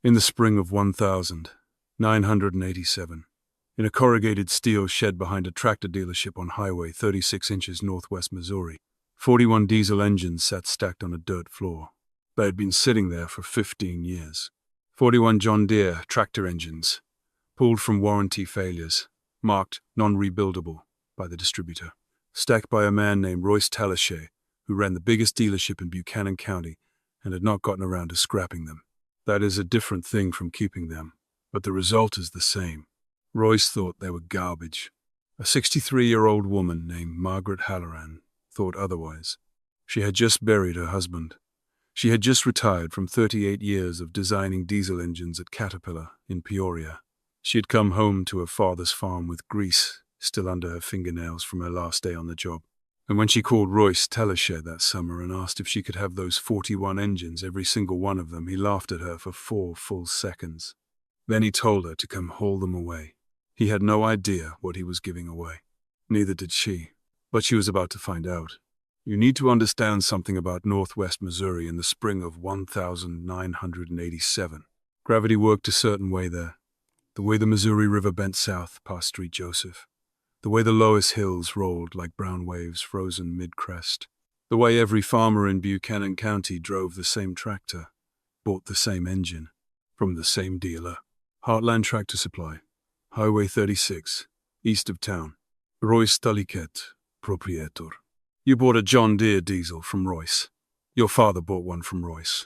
In the spring of 1987, in a corrugated steel shed behind a tractor dealership on Highway 36 inches northwest Missouri, 41 diesel engines sat stacked on a dirt floor. They had been sitting there for 15 years. 41 John Deere tractor engines, pulled from warranty failures, marked non-rebuildable by the distributor, stacked by a man named Royce Talichet, who ran the biggest dealership in Buchanan County and had not gotten around to scrapping them. That is a different thing from keeping them, but the result is the same. Royce thought they were garbage. A 63-year-old woman named Margaret Halloran thought otherwise. She had just buried her husband. She had just retired from 38 years of designing diesel engines at Caterpillar in Peoria. She had come home to her father's farm with grease still under her fingernails from her last day on the job. And when she called Royce Talichet that summer and asked if she could have those 41 engines, every single one of them, he laughed at her for 4 full seconds. Then he told her to come haul them away. He had no idea what he was giving away. Neither did she. But she was about to find out. You need to understand something about northwest Missouri in the spring of 1987. Gravity worked a certain way there. The way the Missouri River bent south past Street Joseph. The way the lowest hills rolled like brown waves frozen mid-crest. The way every farmer in Buchanan County drove the same tractor, bought the same engine, from the same dealer. Heartland Tractor Supply, Highway 36, east of town. Royce Talichet, proprietor. You bought a John Deere diesel from Royce. Your father bought one from Royce.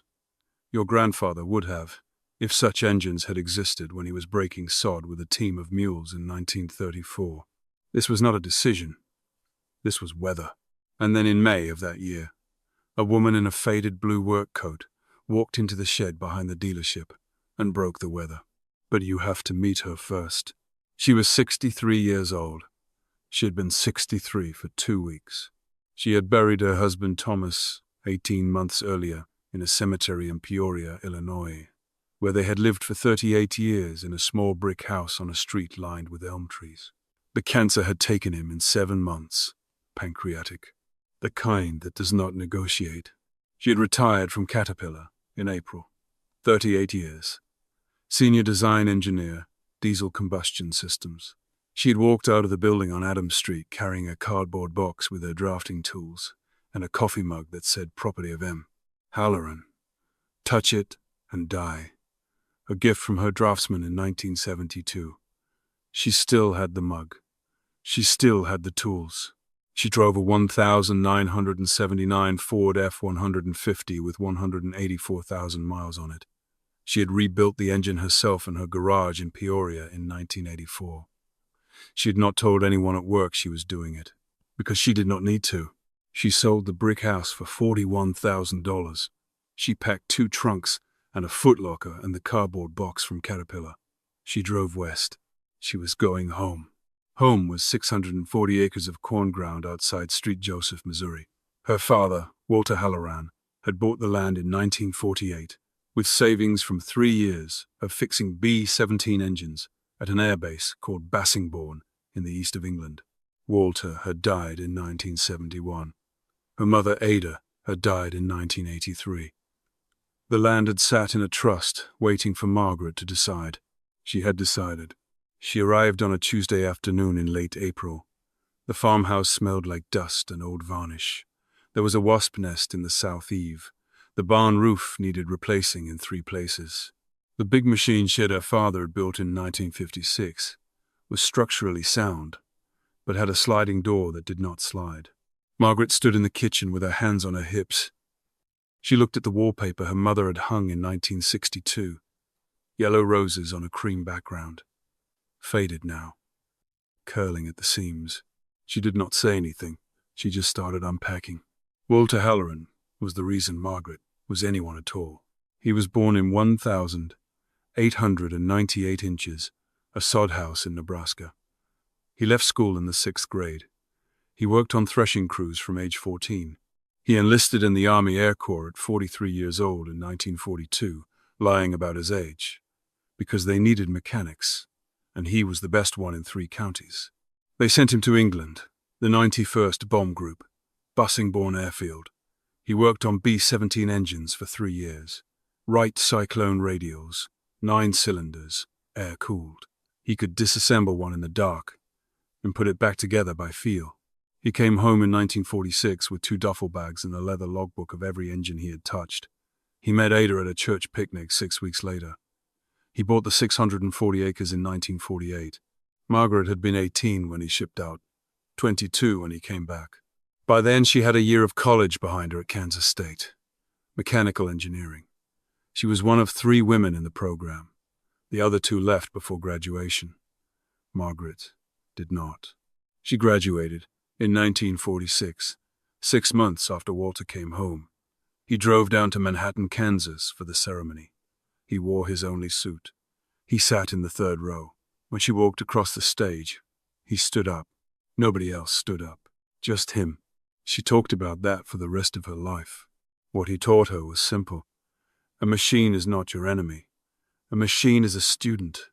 Your grandfather would have, if such engines had existed when he was breaking sod with a team of mules in 1934. This was not a decision. This was weather. And then in May of that year, a woman in a faded blue work coat walked into the shed behind the dealership and broke the weather. But you have to meet her first. She was 63 years old. She had been 63 for 2 weeks. She had buried her husband Thomas 18 months earlier in a cemetery in Peoria, Illinois, where they had lived for 38 years in a small brick house on a street lined with elm trees. The cancer had taken him in 7 months, pancreatic, the kind that does not negotiate. She had retired from Caterpillar in April, 38 years, senior design engineer, diesel combustion systems. She had walked out of the building on Adams Street carrying a cardboard box with her drafting tools and a coffee mug that said property of M. Halloran. Touch it and die. A gift from her draftsman in 1972. She still had the mug. She still had the tools. She drove a 1,979 Ford F-150 with 184,000 miles on it. She had rebuilt the engine herself in her garage in Peoria in 1984. She had not told anyone at work she was doing it, because she did not need to. She sold the brick house for $41,000. She packed 2 trunks and a footlocker and the cardboard box from Caterpillar. She drove west. She was going home. Home was 640 acres of corn ground outside Street Joseph, Missouri. Her father, Walter Halloran, had bought the land in 1948 with savings from 3 years of fixing B-17 engines at an airbase called Bassingbourn in the east of England. Walter had died in 1971. Her mother, Ada, had died in 1983. The land had sat in a trust, waiting for Margaret to decide. She had decided. She arrived on a Tuesday afternoon in late April. The farmhouse smelled like dust and old varnish. There was a wasp nest in the south eave. The barn roof needed replacing in 3 places. The big machine shed her father had built in 1956 was structurally sound, but had a sliding door that did not slide. Margaret stood in the kitchen with her hands on her hips. She looked at the wallpaper her mother had hung in 1962, yellow roses on a cream background. Faded now, curling at the seams. She did not say anything. She just started unpacking. Walter Halloran was the reason Margaret was anyone at all. He was born in 1,898 inches, a sod house in Nebraska. He left school in the 6th grade. He worked on threshing crews from age 14. He enlisted in the Army Air Corps at 43 years old in 1942, lying about his age, because they needed mechanics, and he was the best one in 3 counties. They sent him to England, the 91st Bomb Group, Bassingbourn Airfield. He worked on B-17 engines for 3 years. Wright Cyclone radials, 9 cylinders, air-cooled. He could disassemble one in the dark and put it back together by feel. He came home in 1946 with 2 duffel bags and a leather logbook of every engine he had touched. He met Ada at a church picnic 6 weeks later. He bought the 640 acres in 1948. Margaret had been 18 when he shipped out, 22 when he came back. By then, she had a year of college behind her at Kansas State, mechanical engineering. She was one of 3 women in the program. The other 2 left before graduation. Margaret did not. She graduated in 1946, 6 months after Walter came home. He drove down to Manhattan, Kansas for the ceremony. He wore his only suit. He sat in the 3rd row. When she walked across the stage, he stood up. Nobody else stood up. Just him. She talked about that for the rest of her life. What he taught her was simple. A machine is not your enemy. A machine is a student.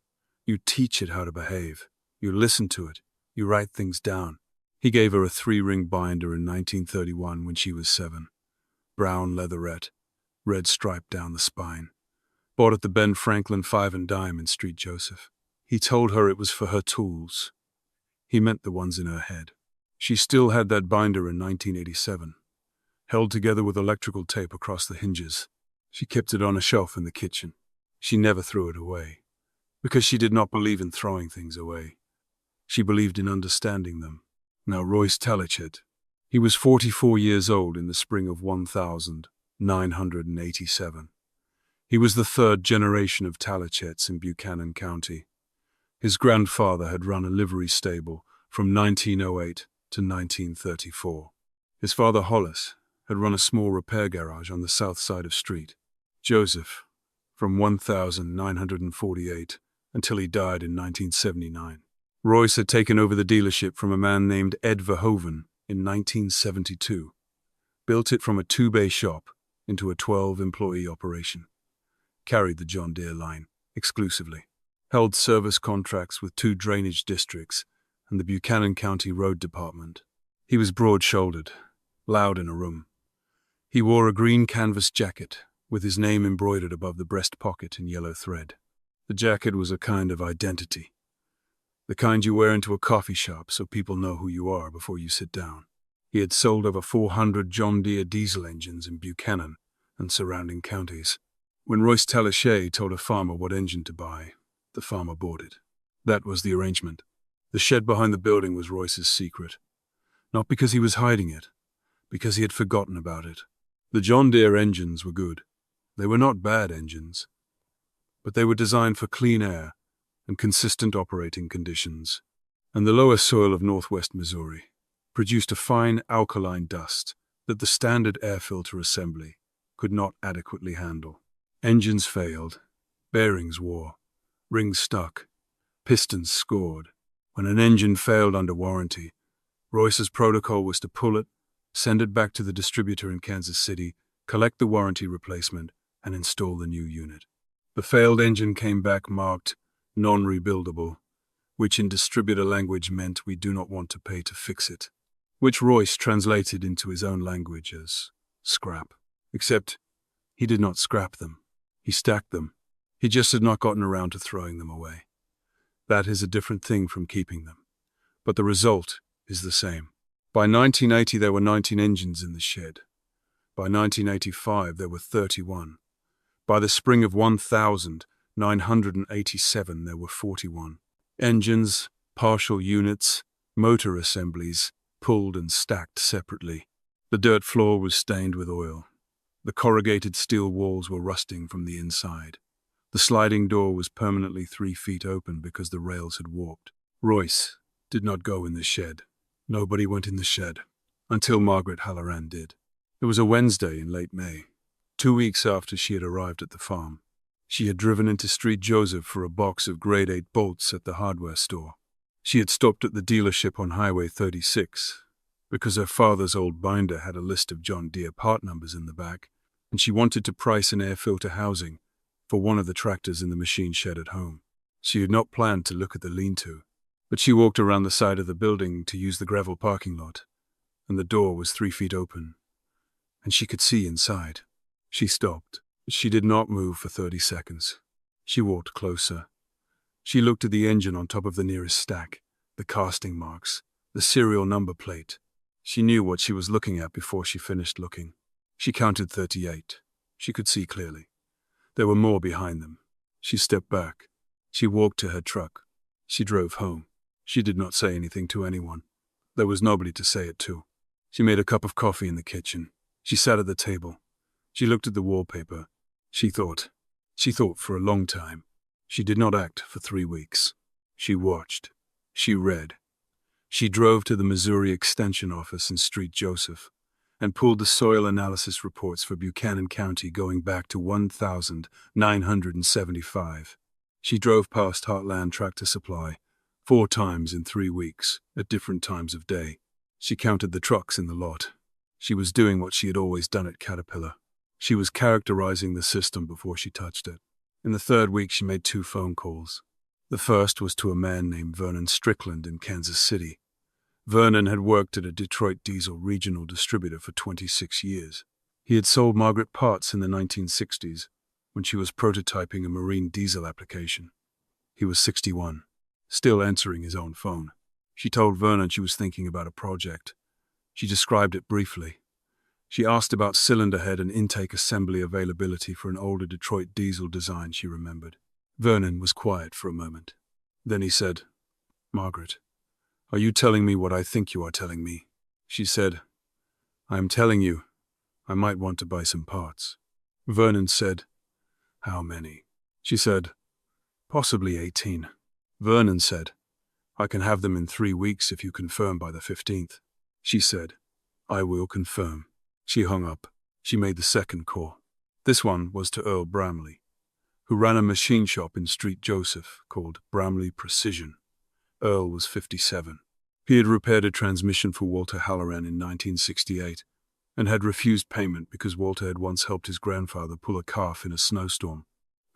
You teach it how to behave. You listen to it. You write things down. He gave her a 3-ring binder in 1931 when she was 7. Brown leatherette, red stripe down the spine. Bought at the Ben Franklin 5 and Dime in Street Joseph. He told her it was for her tools. He meant the ones in her head. She still had that binder in 1987, held together with electrical tape across the hinges. She kept it on a shelf in the kitchen. She never threw it away, because she did not believe in throwing things away. She believed in understanding them. Now Royce Talichet. He was 44 years old in the spring of 1987. He was the 3rd generation of Talichets in Buchanan County. His grandfather had run a livery stable from 1908 to 1934. His father, Hollis, had run a small repair garage on the south side of Street Joseph from 1948 until he died in 1979. Royce had taken over the dealership from a man named Ed Verhoeven in 1972, built it from a 2-bay shop into a 12-employee operation, carried the John Deere line exclusively, held service contracts with 2 drainage districts and the Buchanan County Road Department. He was broad-shouldered, loud in a room. He wore a green canvas jacket with his name embroidered above the breast pocket in yellow thread. The jacket was a kind of identity, the kind you wear into a coffee shop so people know who you are before you sit down. He had sold over 400 John Deere diesel engines in Buchanan and surrounding counties. When Royce Talichet told a farmer what engine to buy, the farmer bought it. That was the arrangement. The shed behind the building was Royce's secret. Not because he was hiding it, because he had forgotten about it. The John Deere engines were good. They were not bad engines, but they were designed for clean air and consistent operating conditions, and the lower soil of northwest Missouri produced a fine alkaline dust that the standard air filter assembly could not adequately handle. Engines failed, bearings wore, rings stuck, pistons scored. When an engine failed under warranty, Royce's protocol was to pull it, send it back to the distributor in Kansas City, collect the warranty replacement, and install the new unit. The failed engine came back marked non-rebuildable, which in distributor language meant we do not want to pay to fix it, which Royce translated into his own language as scrap. Except he did not scrap them. He stacked them. He just had not gotten around to throwing them away. That is a different thing from keeping them. But the result is the same. By 1980, there were 19 engines in the shed. By 1985, there were 31. By the spring of 1987, there were 41. Engines, partial units, motor assemblies, pulled and stacked separately. The dirt floor was stained with oil. The corrugated steel walls were rusting from the inside. The sliding door was permanently 3 feet open because the rails had warped. Royce did not go in the shed. Nobody went in the shed, until Margaret Halloran did. It was a Wednesday in late May, 2 weeks after she had arrived at the farm. She had driven into Street Joseph for a box of grade 8 bolts at the hardware store. She had stopped at the dealership on Highway 36, because her father's old binder had a list of John Deere part numbers in the back, and she wanted to price an air filter housing for one of the tractors in the machine shed at home. She had not planned to look at the lean-to, but she walked around the side of the building to use the gravel parking lot, and the door was 3 feet open, and she could see inside. She stopped. She did not move for 30 seconds. She walked closer. She looked at the engine on top of the nearest stack, the casting marks, the serial number plate. She knew what she was looking at before she finished looking. She counted 38. She could see clearly. There were more behind them. She stepped back. She walked to her truck. She drove home. She did not say anything to anyone. There was nobody to say it to. She made a cup of coffee in the kitchen. She sat at the table. She looked at the wallpaper. She thought. She thought for a long time. She did not act for 3 weeks. She watched. She read. She drove to the Missouri Extension Office in Street Joseph and pulled the soil analysis reports for Buchanan County going back to 1975. She drove past Heartland Tractor Supply 4 times in 3 weeks, at different times of day. She counted the trucks in the lot. She was doing what she had always done at Caterpillar. She was characterizing the system before she touched it. In the 3rd week, she made 2 phone calls. The first was to a man named Vernon Strickland in Kansas City. Vernon had worked at a Detroit diesel regional distributor for 26 years. He had sold Margaret parts in the 1960s when she was prototyping a marine diesel application. He was 61, still answering his own phone. She told Vernon she was thinking about a project. She described it briefly. She asked about cylinder head and intake assembly availability for an older Detroit diesel design she remembered. Vernon was quiet for a moment. Then he said, "Margaret, are you telling me what I think you are telling me?" She said, "I am telling you, I might want to buy some parts." Vernon said, "How many?" She said, "Possibly 18. Vernon said, "I can have them in 3 weeks if you confirm by the 15th. She said, "I will confirm." She hung up. She made the second call. This one was to Earl Bramley, who ran a machine shop in Street Joseph called Bramley Precision. Earl was 57. He had repaired a transmission for Walter Halloran in 1968 and had refused payment because Walter had once helped his grandfather pull a calf in a snowstorm.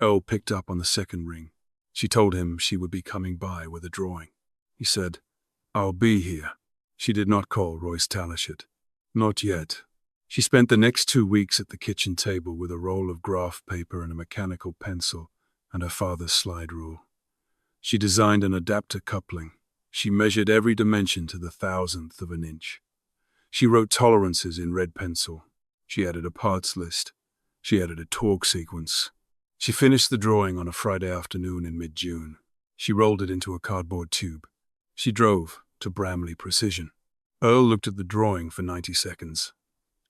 Earl picked up on the second ring. She told him she would be coming by with a drawing. He said, "I'll be here." She did not call Royce Talashet. Not yet. She spent the next 2 weeks at the kitchen table with a roll of graph paper and a mechanical pencil and her father's slide rule. She designed an adapter coupling. She measured every dimension to the 1,000th of an inch. She wrote tolerances in red pencil. She added a parts list. She added a torque sequence. She finished the drawing on a Friday afternoon in mid-June. She rolled it into a cardboard tube. She drove to Bramley Precision. Earl looked at the drawing for 90 seconds.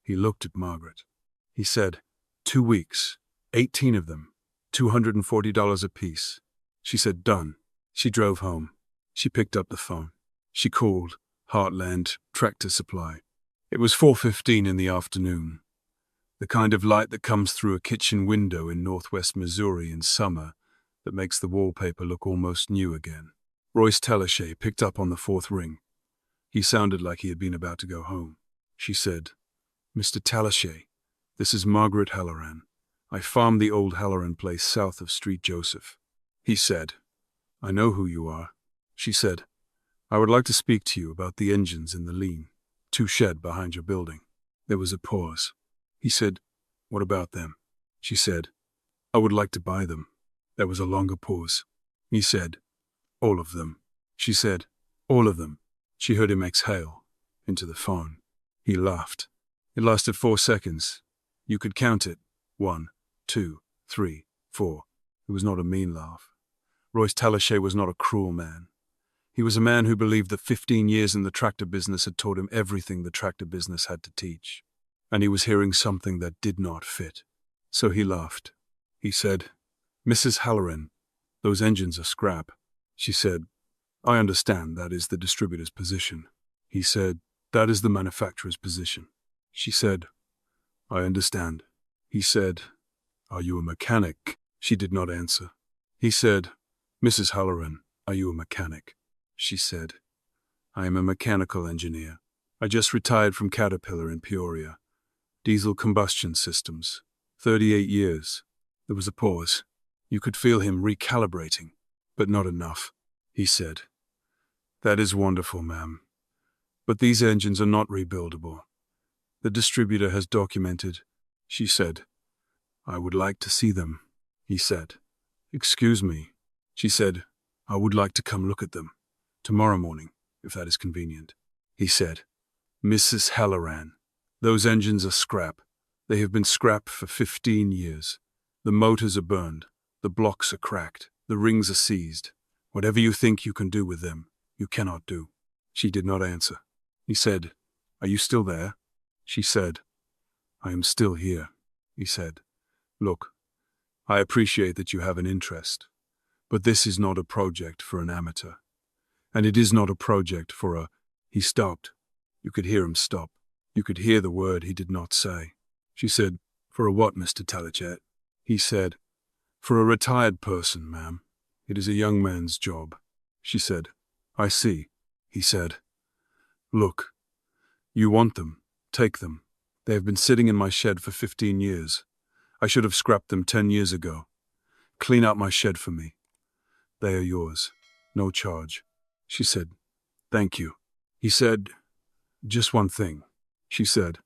He looked at Margaret. He said, 2 weeks, 18 of them, $240 apiece. She said, "Done." She drove home. She picked up the phone. She called Heartland Tractor Supply. It was 4:15 in the afternoon. The kind of light that comes through a kitchen window in northwest Missouri in summer that makes the wallpaper look almost new again. Royce Talashet picked up on the 4th ring. He sounded like he had been about to go home. She said, "Mr. Talashet, this is Margaret Halloran. I farmed the old Halloran place south of Street Joseph." He said, "I know who you are." She said, "I would like to speak to you about the engines in the lean 2 shed behind your building." There was a pause. He said, "What about them?" She said, "I would like to buy them." There was a longer pause. He said, "All of them." She said, "All of them." She heard him exhale into the phone. He laughed. It lasted 4 seconds. You could count it. 1, 2, 3, 4. It was not a mean laugh. Royce Talashet was not a cruel man. He was a man who believed that 15 years in the tractor business had taught him everything the tractor business had to teach. And he was hearing something that did not fit. So he laughed. He said, "Mrs. Halloran, those engines are scrap." She said, "I understand that is the distributor's position." He said, "That is the manufacturer's position." She said, "I understand." He said, "Are you a mechanic?" She did not answer. He said, "Mrs. Halloran, are you a mechanic?" She said, "I am a mechanical engineer. I just retired from Caterpillar in Peoria. Diesel combustion systems. 38 years. There was a pause. You could feel him recalibrating, but not enough. He said, "That is wonderful, ma'am. But these engines are not rebuildable. The distributor has documented." She said, "I would like to see them." He said, "Excuse me," she said. "I would like to come look at them. Tomorrow morning, if that is convenient." He said, "Mrs. Halloran, those engines are scrap. They have been scrap for 15 years. The motors are burned. The blocks are cracked. The rings are seized. Whatever you think you can do with them, you cannot do." She did not answer. He said, "Are you still there?" She said, "I am still here." He said, "Look, I appreciate that you have an interest, but this is not a project for an amateur. And it is not a project for a—" He stopped. You could hear him stop. You could hear the word he did not say. She said, "For a what, Mr. Talichet?" He said, "For a retired person, ma'am. It is a young man's job." She said, "I see." He said, "Look, you want them. Take them. They have been sitting in my shed for 15 years. I should have scrapped them 10 years ago. Clean out my shed for me. They are yours. No charge." She said, "Thank you." He said, "Just one thing." She said,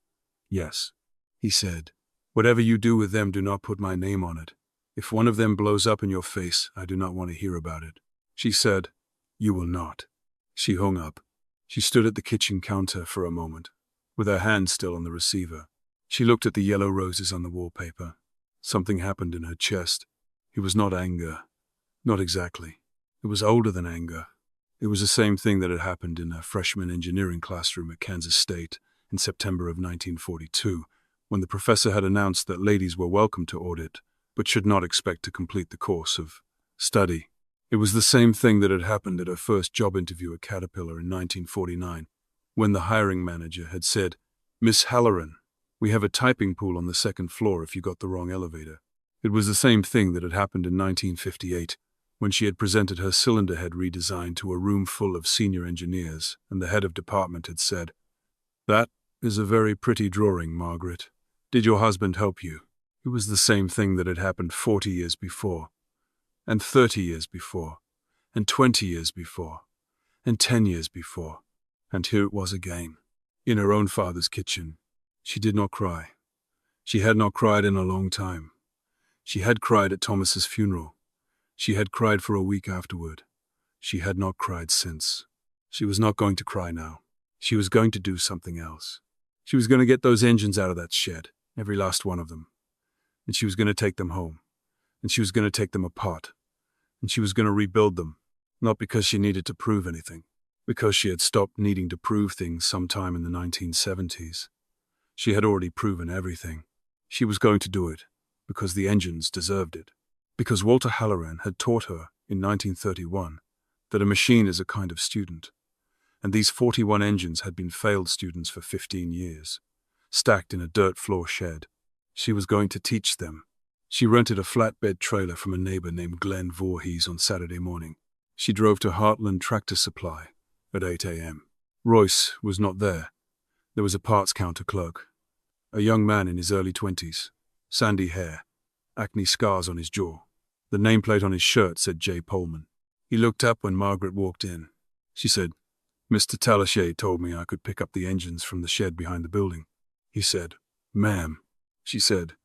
"Yes." He said, "Whatever you do with them, do not put my name on it. If one of them blows up in your face, I do not want to hear about it." She said, "You will not." She hung up. She stood at the kitchen counter for a moment, with her hand still on the receiver. She looked at the yellow roses on the wallpaper. Something happened in her chest. It was not anger. Not exactly. It was older than anger. It was the same thing that had happened in a freshman engineering classroom at Kansas State in September of 1942, when the professor had announced that ladies were welcome to audit, but should not expect to complete the course of study. It was the same thing that had happened at her first job interview at Caterpillar in 1949, when the hiring manager had said, "Miss Halloran, we have a typing pool on the second floor if you got the wrong elevator." It was the same thing that had happened in 1958, when she had presented her cylinder head redesign to a room full of senior engineers, and the head of department had said, "That is a very pretty drawing, Margaret. Did your husband help you?" It was the same thing that had happened 40 years before, and 30 years before, and 20 years before, and 10 years before. And here it was again, in her own father's kitchen. She did not cry. She had not cried in a long time. She had cried at Thomas's funeral. She had cried for a week afterward. She had not cried since. She was not going to cry now. She was going to do something else. She was going to get those engines out of that shed, every last one of them. And she was going to take them home. And she was going to take them apart. And she was going to rebuild them, not because she needed to prove anything, because she had stopped needing to prove things sometime in the 1970s. She had already proven everything. She was going to do it because the engines deserved it. Because Walter Halloran had taught her in 1931 that a machine is a kind of student. And these 41 engines had been failed students for 15 years, stacked in a dirt floor shed. She was going to teach them. She rented a flatbed trailer from a neighbor named Glenn Voorhees on Saturday morning. She drove to Heartland Tractor Supply at 8 a.m. Royce was not there. There was a parts counter clerk, a young man in his early 20s, sandy hair, acne scars on his jaw. The nameplate on his shirt said J. Pullman. He looked up when Margaret walked in. She said, "Mr. Talichet told me I could pick up the engines from the shed behind the building." He said, "Ma'am." She said,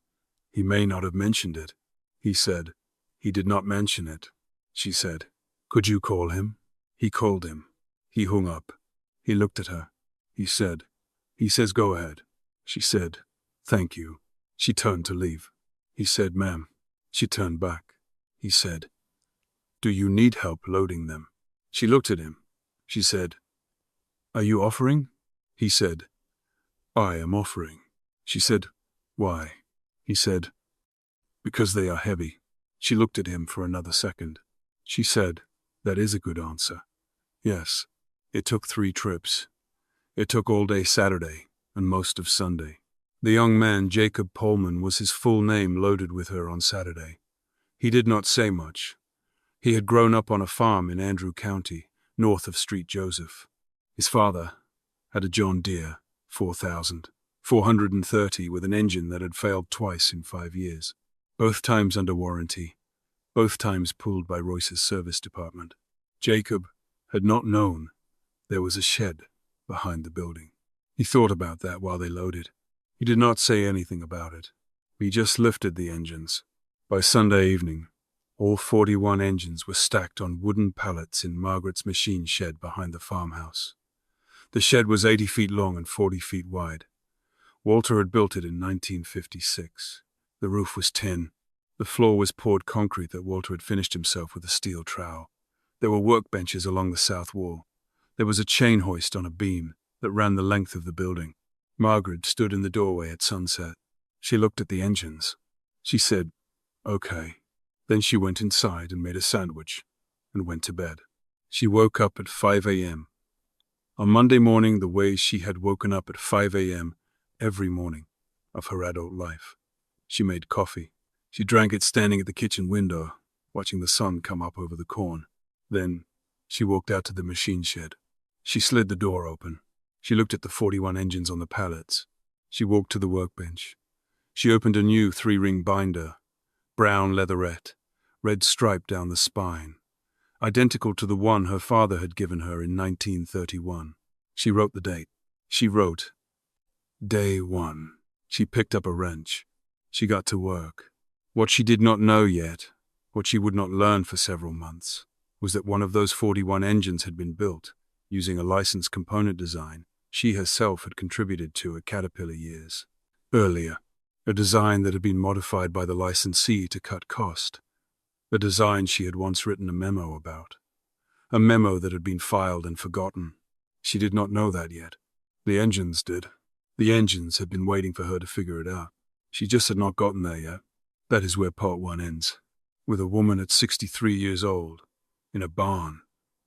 "He may not have mentioned it." He said, "He did not mention it." She said, "Could you call him?" He called him. He hung up. He looked at her. He says, "Go ahead." She said, "Thank you." She turned to leave. He said, "Ma'am." She turned back. He said, "Do you need help loading them?" She looked at him. She said, "Are you offering?" He said, "I am offering." She said, "Why?" He said, "Because they are heavy." She looked at him for another second. She said, "That is a good answer." Yes. It took 3 trips. It took all day Saturday and most of Sunday. The young man, Jacob Pullman, was his full name, loaded with her on Saturday. He did not say much. He had grown up on a farm in Andrew County, north of Street Joseph. His father had a John Deere 430 with an engine that had failed twice in 5 years, both times under warranty, both times pulled by Royce's service department. Jacob had not known there was a shed behind the building. He thought about that while they loaded. He did not say anything about it. He just lifted the engines. By Sunday evening, All 41 engines were stacked on wooden pallets in Margaret's machine shed behind the farmhouse. The shed was 80 feet long and 40 feet wide. Walter had built it in 1956. The roof was tin. The floor was poured concrete that Walter had finished himself with a steel trowel. There were workbenches along the south wall. There was a chain hoist on a beam that ran the length of the building. Margaret stood in the doorway at sunset. She looked at the engines. She said, "Okay." Then she went inside and made a sandwich and went to bed. She woke up at 5 a.m. On Monday morning, the way she had woken up at 5 a.m. every morning of her adult life. She made coffee. She drank it standing at the kitchen window, watching the sun come up over the corn. Then she walked out to the machine shed. She slid the door open. She looked at the 41 engines on the pallets. She walked to the workbench. She opened a new 3-ring binder, brown leatherette, red stripe down the spine, identical to the one her father had given her in 1931. She wrote the date. She wrote, Day 1. She picked up a wrench. She got to work. What she did not know yet, what she would not learn for several months, was that one of those 41 engines had been built using a licensed component design she herself had contributed to at Caterpillar years earlier, a design that had been modified by the licensee to cut cost, a design she had once written a memo about, a memo that had been filed and forgotten. She did not know that yet. The engines did. The engines had been waiting for her to figure it out. She just had not gotten there yet. That is where part 1 ends, with a woman at 63 years old, in a barn,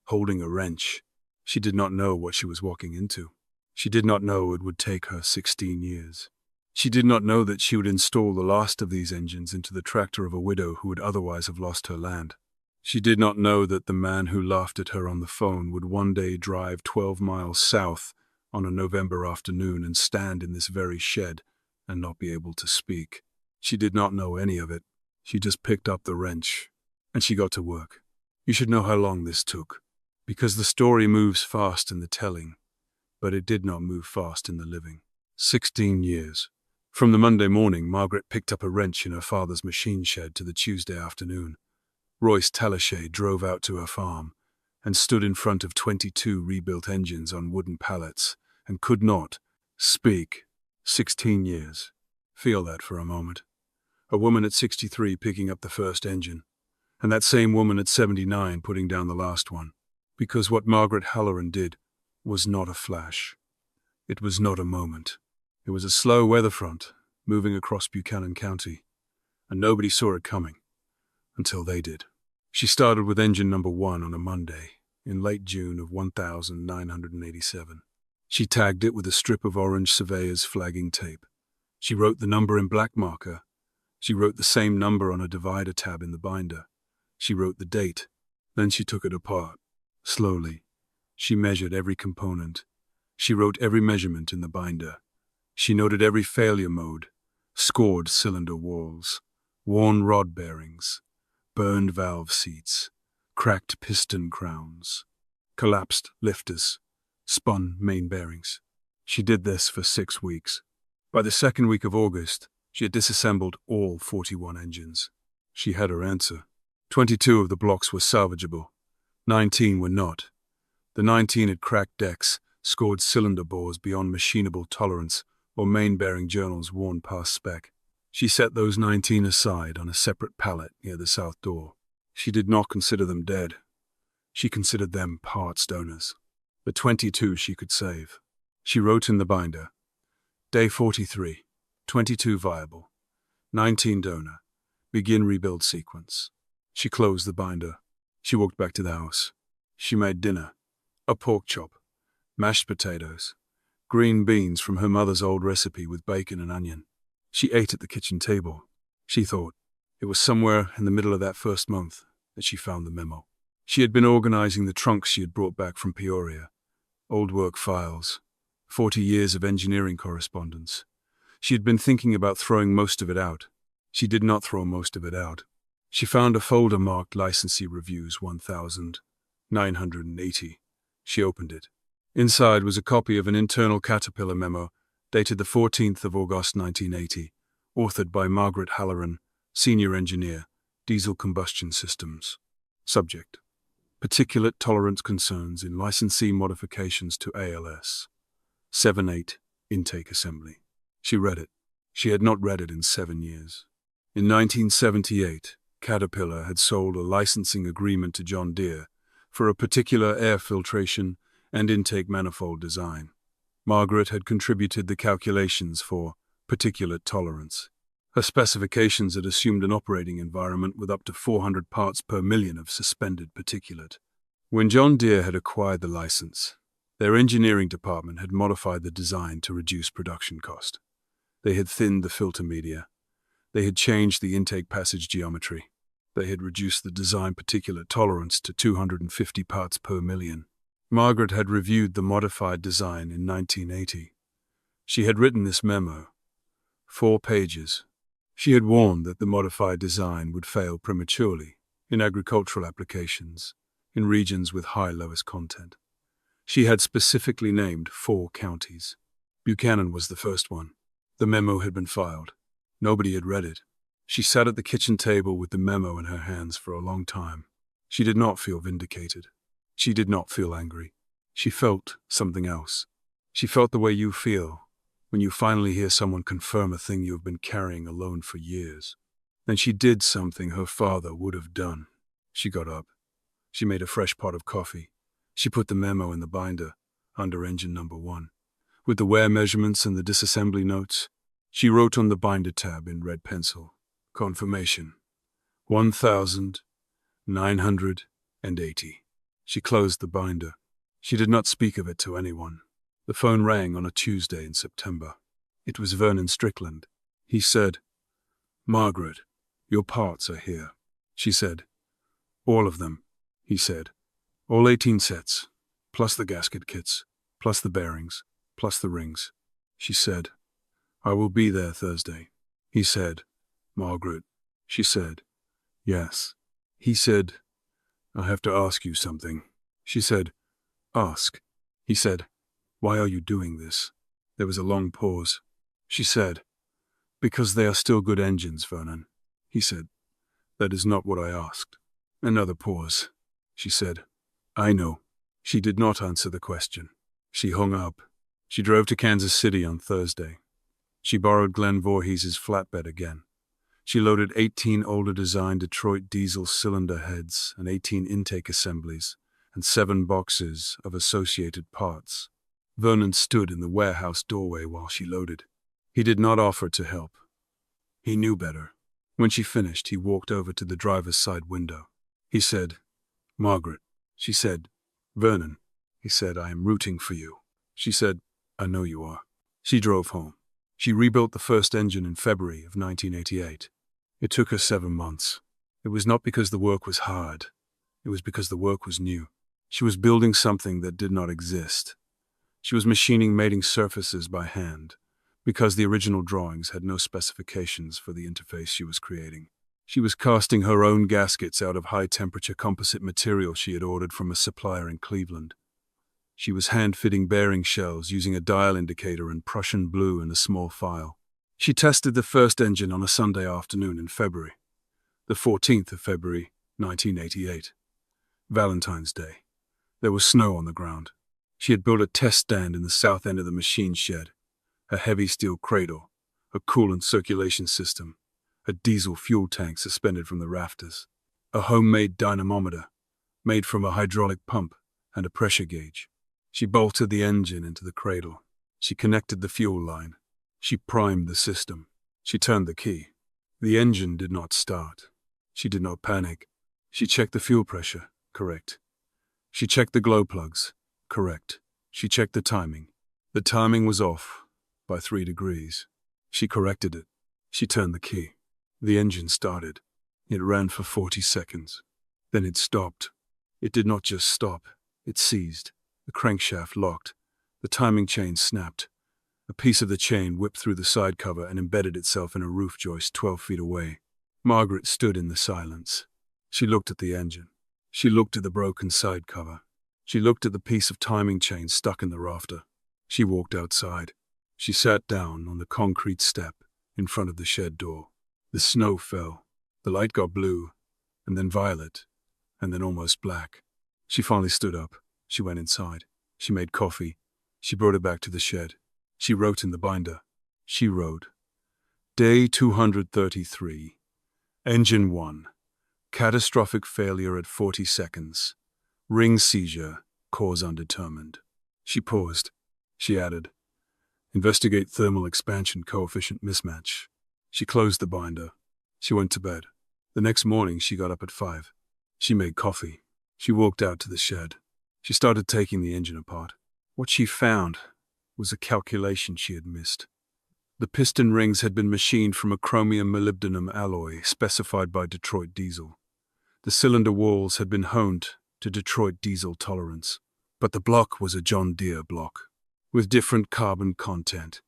holding a wrench. She did not know what she was walking into. She did not know it would take her 16 years. She did not know that she would install the last of these engines into the tractor of a widow who would otherwise have lost her land. She did not know that the man who laughed at her on the phone would one day drive 12 miles south on a November afternoon and stand in this very shed and not be able to speak. She did not know any of it. She just picked up the wrench, and she got to work. You should know how long this took, because the story moves fast in the telling, but it did not move fast in the living. 16 years. From the Monday morning, Margaret picked up a wrench in her father's machine shed to the Tuesday afternoon. Royce Talichet drove out to her farm and stood in front of 22 rebuilt engines on wooden pallets and could not speak. 16 years. Feel that for a moment. A woman at 63 picking up the first engine, and that same woman at 79 putting down the last one. Because what Margaret Halloran did was not a flash. It was not a moment. It was a slow weather front moving across Buchanan County, and nobody saw it coming until they did. She started with engine number 1 on a Monday in late June of 1987. She tagged it with a strip of orange surveyor's flagging tape. She wrote the number in black marker. She wrote the same number on a divider tab in the binder. She wrote the date. Then she took it apart. Slowly, she measured every component. She wrote every measurement in the binder. She noted every failure mode, scored cylinder walls, worn rod bearings, burned valve seats, cracked piston crowns, collapsed lifters, spun main bearings. She did this for 6 weeks. By the second week of August, she had disassembled all 41 engines. She had her answer. 22 of the blocks were salvageable. 19 were not. The 19 had cracked decks, scored cylinder bores beyond machinable tolerance, or main bearing journals worn past spec. She set those 19 aside on a separate pallet near the south door. She did not consider them dead. She considered them parts donors. The 22 she could save. She wrote in the binder, Day 43, 22 viable, 19 donor, begin rebuild sequence. She closed the binder. She walked back to the house. She made dinner, a pork chop, mashed potatoes, green beans from her mother's old recipe with bacon and onion. She ate at the kitchen table. She thought it was somewhere in the middle of that first month that she found the memo. She had been organizing the trunks she had brought back from Peoria, old work files, 40 years of engineering correspondence. She had been thinking about throwing most of it out. She did not throw most of it out. She found a folder marked Licensee Reviews 1980. She opened it. Inside was a copy of an internal Caterpillar memo dated the 14th of August 1980, authored by Margaret Halloran, senior engineer, Diesel combustion systems. Subject: particulate tolerance concerns in licensee modifications to ALS. 7-8 intake assembly. She read it. She had not read it in 7 years. In 1978, Caterpillar had sold a licensing agreement to John Deere for a particular air filtration and intake manifold design. Margaret had contributed the calculations for particulate tolerance. Her specifications had assumed an operating environment with up to 400 parts per million of suspended particulate. When John Deere had acquired the license, their engineering department had modified the design to reduce production cost. They had thinned the filter media. They had changed the intake passage geometry. They had reduced the design particulate tolerance to 250 parts per million. Margaret had reviewed the modified design in 1980. She had written this memo, 4 pages. She had warned that the modified design would fail prematurely in agricultural applications, in regions with high lowest content. She had specifically named 4 counties. Buchanan was the first one. The memo had been filed. Nobody had read it. She sat at the kitchen table with the memo in her hands for a long time. She did not feel vindicated. She did not feel angry. She felt something else. She felt the way you feel when you finally hear someone confirm a thing you have been carrying alone for years. Then she did something her father would have done. She got up. She made a fresh pot of coffee. She put the memo in the binder, under engine number 1. With the wear measurements and the disassembly notes, she wrote on the binder tab in red pencil, confirmation, 1,980. She closed the binder. She did not speak of it to anyone. The phone rang on a Tuesday in September. It was Vernon Strickland. He said, "Margaret, your parts are here." She said, "All of them," he said. "All 18 sets, plus the gasket kits, plus the bearings, plus the rings." She said, "I will be there Thursday." He said, "Margaret." She said, "Yes." He said, "I have to ask you something." She said, "Ask." He said, "Why are you doing this?" There was a long pause. She said, "Because they are still good engines, Vernon." He said, "That is not what I asked." Another pause. She said, "I know." She did not answer the question. She hung up. She drove to Kansas City on Thursday. She borrowed Glenn Voorhees' flatbed again. She loaded 18 older design Detroit diesel cylinder heads and 18 intake assemblies and 7 boxes of associated parts. Vernon stood in the warehouse doorway while she loaded. He did not offer to help. He knew better. When she finished, he walked over to the driver's side window. He said, "Margaret." She said, "Vernon." He said, "I am rooting for you." She said, "I know you are." She drove home. She rebuilt the first engine in February of 1988. It took her 7 months. It was not because the work was hard. It was because the work was new. She was building something that did not exist. She was machining mating surfaces by hand, because the original drawings had no specifications for the interface she was creating. She was casting her own gaskets out of high-temperature composite material she had ordered from a supplier in Cleveland. She was hand-fitting bearing shells using a dial indicator and Prussian blue in a small file. She tested the first engine on a Sunday afternoon in February, the 14th of February, 1988. Valentine's Day. There was snow on the ground. She had built a test stand in the south end of the machine shed, a heavy steel cradle, a coolant circulation system, a diesel fuel tank suspended from the rafters, a homemade dynamometer made from a hydraulic pump, and a pressure gauge. She bolted the engine into the cradle. She connected the fuel line. She primed the system. She turned the key. The engine did not start. She did not panic. She checked the fuel pressure. Correct. She checked the glow plugs. Correct. She checked the timing. The timing was off by 3 degrees. She corrected it. She turned the key. The engine started. It ran for 40 seconds. Then it stopped. It did not just stop. It seized. The crankshaft locked. The timing chain snapped. A piece of the chain whipped through the side cover and embedded itself in a roof joist 12 feet away. Margaret stood in the silence. She looked at the engine. She looked at the broken side cover. She looked at the piece of timing chain stuck in the rafter. She walked outside. She sat down on the concrete step in front of the shed door. The snow fell. The light got blue, and then violet, and then almost black. She finally stood up. She went inside. She made coffee. She brought it back to the shed. She wrote in the binder. She wrote, Day 233. Engine 1. Catastrophic failure at 40 seconds. Ring seizure. Cause undetermined. She paused. She added, Investigate thermal expansion coefficient mismatch. She closed the binder. She went to bed. The next morning she got up at 5. She made coffee. She walked out to the shed. She started taking the engine apart. What she found was a calculation she had missed. The piston rings had been machined from a chromium-molybdenum alloy specified by Detroit Diesel. The cylinder walls had been honed to Detroit Diesel tolerance. But the block was a John Deere block, with different carbon content,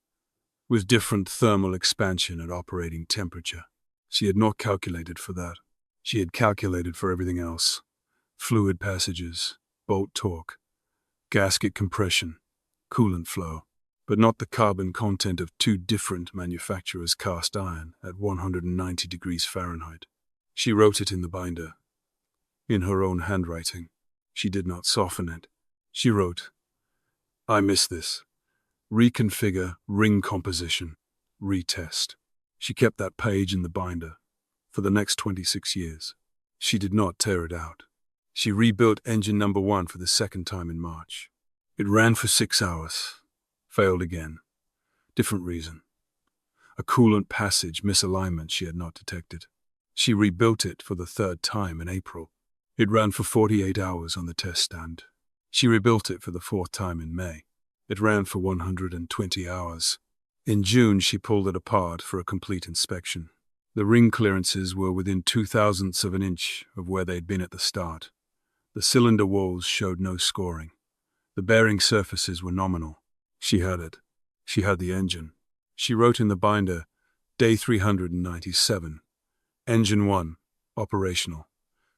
with different thermal expansion and operating temperature. She had not calculated for that. She had calculated for everything else: fluid passages, bolt torque, gasket compression, coolant flow, but not the carbon content of two different manufacturers' cast iron at 190 degrees Fahrenheit. She wrote it in the binder, in her own handwriting. She did not soften it. She wrote, I miss this. Reconfigure ring composition. Retest. She kept that page in the binder for the next 26 years. She did not tear it out. She rebuilt engine number 1 for the second time in March. It ran for 6 hours. Failed again. Different reason. A coolant passage misalignment she had not detected. She rebuilt it for the third time in April. It ran for 48 hours on the test stand. She rebuilt it for the 4th time in May. It ran for 120 hours. In June, she pulled it apart for a complete inspection. The ring clearances were within 0.02 of an inch of where they'd been at the start. The cylinder walls showed no scoring. The bearing surfaces were nominal. She had it. She had the engine. She wrote in the binder, Day 397. Engine 1, operational.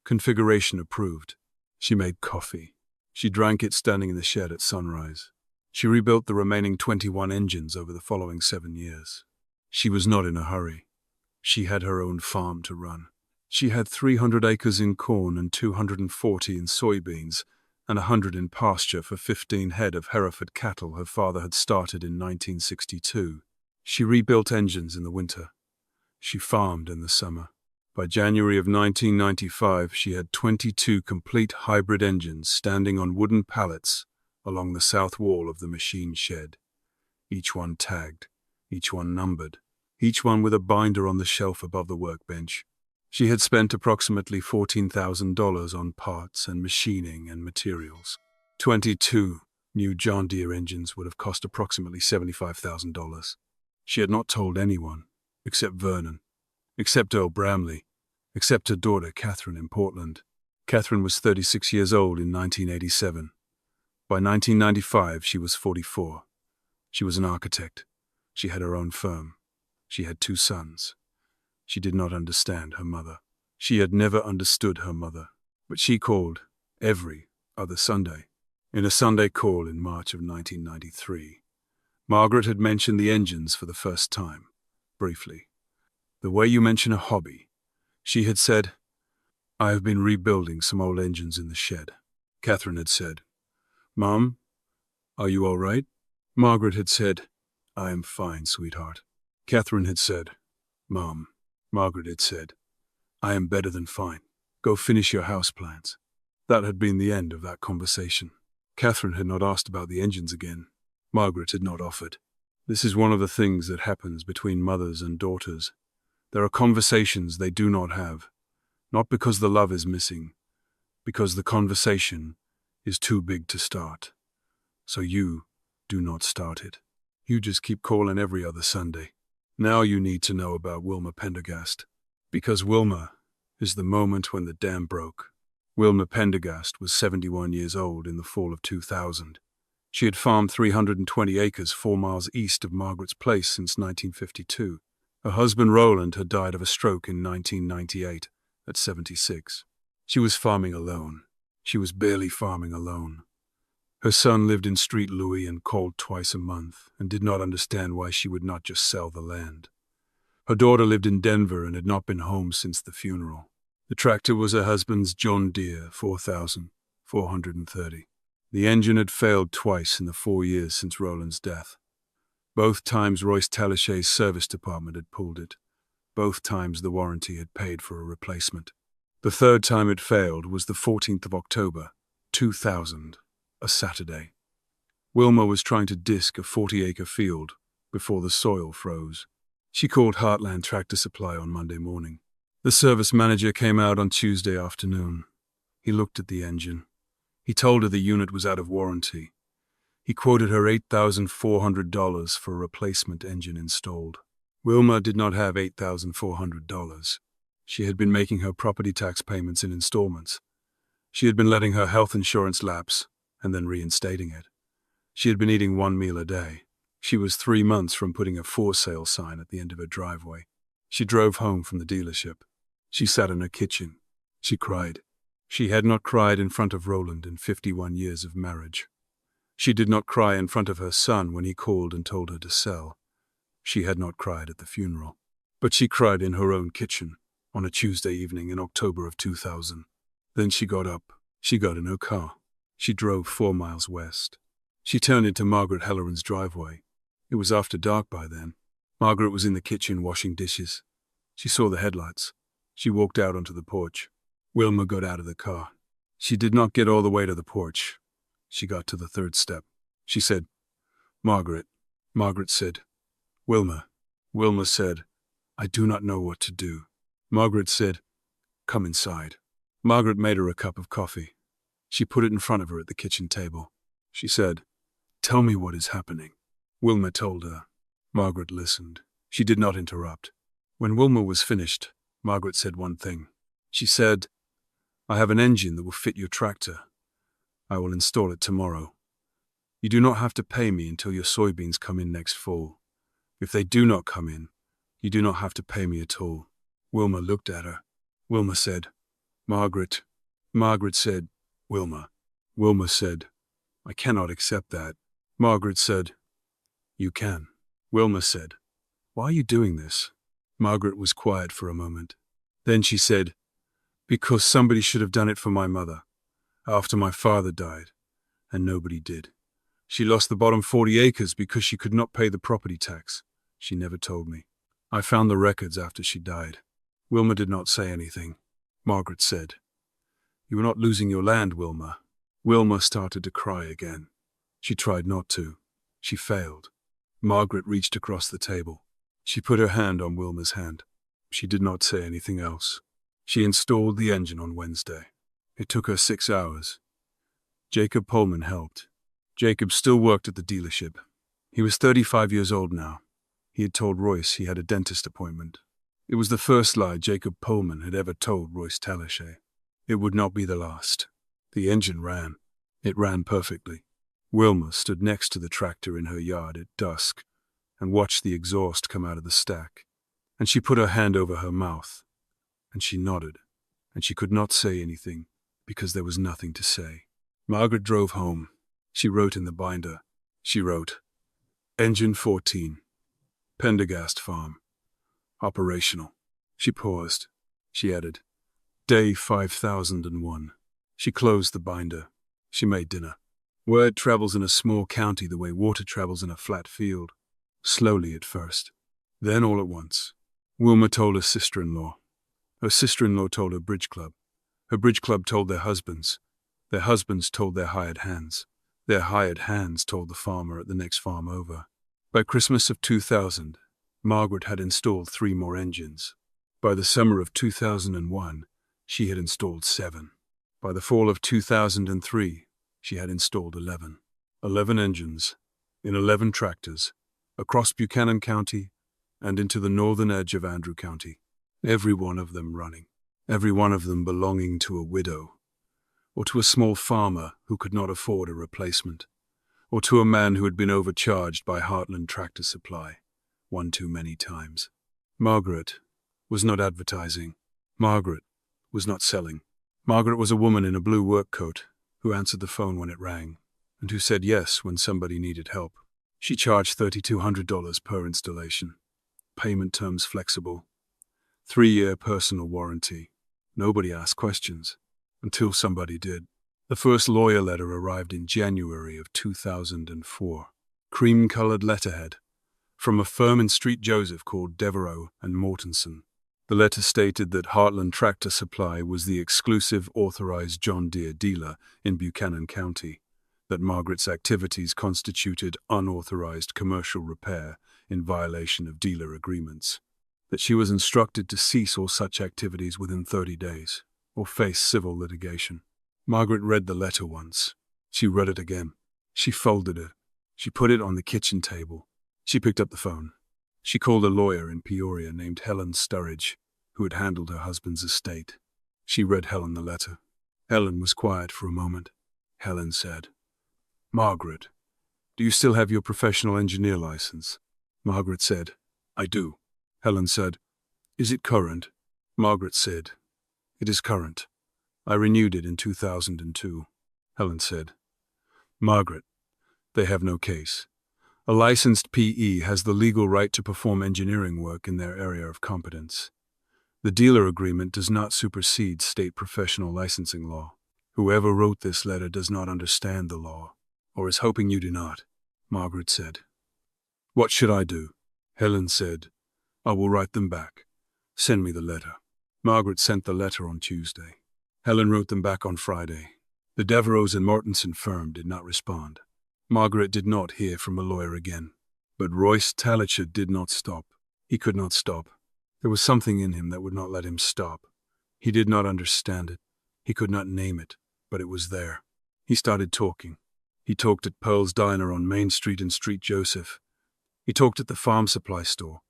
Configuration approved. She made coffee. She drank it standing in the shed at sunrise. She rebuilt the remaining 21 engines over the following 7 years. She was not in a hurry. She had her own farm to run. She had 300 acres in corn and 240 in soybeans, and 100 in pasture for 15 head of Hereford cattle her father had started in 1962. She rebuilt engines in the winter. She farmed in the summer. By January of 1995, she had 22 complete hybrid engines standing on wooden pallets along the south wall of the machine shed. Each one tagged, each one numbered, each one with a binder on the shelf above the workbench. She had spent approximately $14,000 on parts and machining and materials. 22 new John Deere engines would have cost approximately $75,000. She had not told anyone, except Vernon, except Earl Bramley, except her daughter Catherine in Portland. Catherine was 36 years old in 1987. By 1995, she was 44. She was an architect. She had her own firm. She had 2 sons. She did not understand her mother. She had never understood her mother, but she called every other Sunday. In a Sunday call in March of 1993, Margaret had mentioned the engines for the first time, briefly. The way you mention a hobby, she had said, I have been rebuilding some old engines in the shed. Catherine had said, Mom, are you all right? Margaret had said, I am fine, sweetheart. Catherine had said, Mom. Margaret had said, I am better than fine. Go finish your house plans. That had been the end of that conversation. Catherine had not asked about the engines again. Margaret had not offered. This is one of the things that happens between mothers and daughters. There are conversations they do not have, not because the love is missing, because the conversation is too big to start. So you do not start it. You just keep calling every other Sunday. Now you need to know about Wilma Pendergast, because Wilma is the moment when the dam broke. Wilma Pendergast was 71 years old in the fall of 2000. She had farmed 320 acres 4 miles east of Margaret's place since 1952. Her husband Roland had died of a stroke in 1998 at 76. She was farming alone. She was barely farming alone. Her son lived in Street Louis and called twice a month and did not understand why she would not just sell the land. Her daughter lived in Denver and had not been home since the funeral. The tractor was her husband's John Deere 4430. The engine had failed twice in the 4 years since Roland's death. Both times Royce Talachay's service department had pulled it. Both times the warranty had paid for a replacement. The third time it failed was the 14th of October, 2000, a Saturday. Wilma was trying to disc a 40-acre field before the soil froze. She called Heartland Tractor Supply on Monday morning. The service manager came out on Tuesday afternoon. He looked at the engine. He told her the unit was out of warranty. He quoted her $8,400 for a replacement engine installed. Wilma did not have $8,400. She had been making her property tax payments in installments. She had been letting her health insurance lapse and then reinstating it. She had been eating one meal a day. She was 3 months from putting a for sale sign at the end of her driveway. She drove home from the dealership. She sat in her kitchen. She cried. She had not cried in front of Roland in 51 years of marriage. She did not cry in front of her son when he called and told her to sell. She had not cried at the funeral. But she cried in her own kitchen on a Tuesday evening in October of 2000. Then she got up. She got in her car. She drove 4 miles west. She turned into Margaret Helleran's driveway. It was after dark by then. Margaret was in the kitchen washing dishes. She saw the headlights. She walked out onto the porch. Wilma got out of the car. She did not get all the way to the porch. She got to the 3rd step. She said, "Margaret." Margaret said, "Wilma." Wilma said, "I do not know what to do." Margaret said, "Come inside." Margaret made her a cup of coffee. She put it in front of her at the kitchen table. She said, "Tell me what is happening." Wilma told her. Margaret listened. She did not interrupt. When Wilma was finished, Margaret said one thing. She said, "I have an engine that will fit your tractor. I will install it tomorrow. You do not have to pay me until your soybeans come in next fall. If they do not come in, you do not have to pay me at all." Wilma looked at her. Wilma said, "Margaret." Margaret said, "Wilma." Wilma said, "I cannot accept that." Margaret said, "You can." Wilma said, "Why are you doing this?" Margaret was quiet for a moment. Then she said, "Because somebody should have done it for my mother, after my father died, and nobody did. She lost the bottom 40 acres because she could not pay the property tax. She never told me. I found the records after she died." Wilma did not say anything. Margaret said, "You are not losing your land, Wilma." Wilma started to cry again. She tried not to. She failed. Margaret reached across the table. She put her hand on Wilma's hand. She did not say anything else. She installed the engine on Wednesday. It took her 6 hours. Jacob Pullman helped. Jacob still worked at the dealership. He was 35 years old now. He had told Royce he had a dentist appointment. It was the first lie Jacob Pullman had ever told Royce Talachay. It would not be the last. The engine ran. It ran perfectly. Wilma stood next to the tractor in her yard at dusk and watched the exhaust come out of the stack. And she put her hand over her mouth. And she nodded. And she could not say anything because there was nothing to say. Margaret drove home. She wrote in the binder. She wrote, "Engine 14. Pendergast Farm. Operational." She paused. She added, "Day 5001. She closed the binder. She made dinner. Word travels in a small county the way water travels in a flat field. Slowly at first. Then all at once. Wilma told her sister-in-law. Her sister-in-law told her bridge club. Her bridge club told their husbands. Their husbands told their hired hands. Their hired hands told the farmer at the next farm over. By Christmas of 2000, Margaret had installed 3 more engines. By the summer of 2001, she had installed 7. By the fall of 2003, she had installed 11. 11 engines, in 11 tractors, across Buchanan County and into the northern edge of Andrew County. Every one of them running. Every one of them belonging to a widow, or to a small farmer who could not afford a replacement, or to a man who had been overcharged by Heartland Tractor Supply, one too many times. Margaret was not advertising. Margaret was not selling. Margaret was a woman in a blue work coat who answered the phone when it rang, and who said yes when somebody needed help. She charged $3,200 per installation. payment terms flexible. 3-year personal warranty. Nobody asked questions. Until somebody did. The first lawyer letter arrived in January of 2004. Cream-colored letterhead. From a firm in Street Joseph called Devereux and Mortensen. The letter stated that Heartland Tractor Supply was the exclusive authorized John Deere dealer in Buchanan County, that Margaret's activities constituted unauthorized commercial repair in violation of dealer agreements, that she was instructed to cease all such activities within 30 days, or face civil litigation. Margaret read the letter once. She read it again. She folded it. She put it on the kitchen table. She picked up the phone. She called a lawyer in Peoria named Helen Sturridge, who had handled her husband's estate. She read Helen the letter. Helen was quiet for a moment. Helen said, "Margaret, do you still have your professional engineer license?" Margaret said, "I do." Helen said, "Is it current?" Margaret said, "It is current. I renewed it in 2002. Helen said, "Margaret, they have no case. A licensed PE has the legal right to perform engineering work in their area of competence. The dealer agreement does not supersede state professional licensing law. Whoever wrote this letter does not understand the law, or is hoping you do not," Margaret said. "What should I do?" Helen said, "I will write them back. Send me the letter." Margaret sent the letter on Tuesday. Helen wrote them back on Friday. The Devereux and Mortensen firm did not respond. Margaret did not hear from a lawyer again. But Royce Talitcher did not stop. He could not stop. There was something in him that would not let him stop. He did not understand it. He could not name it, but it was there. He started talking. He talked at Pearl's Diner on Main Street in Street Joseph. He talked at the farm supply store.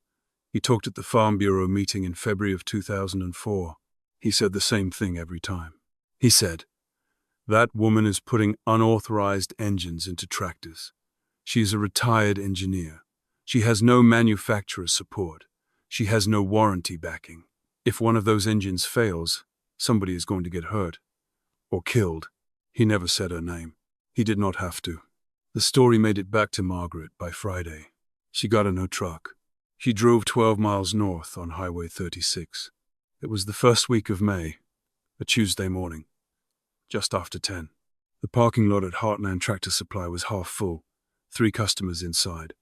He talked at the Farm Bureau meeting in February of 2004. He said the same thing every time. He said, "That woman is putting unauthorized engines into tractors. She is a retired engineer. She has no manufacturer support. She has no warranty backing. If one of those engines fails, somebody is going to get hurt. Or killed." He never said her name. He did not have to. The story made it back to Margaret by Friday. She got in her truck. She drove 12 miles north on Highway 36. It was the first week of May, a Tuesday morning, just after 10. The parking lot at Heartland Tractor Supply was half full, 3 customers inside.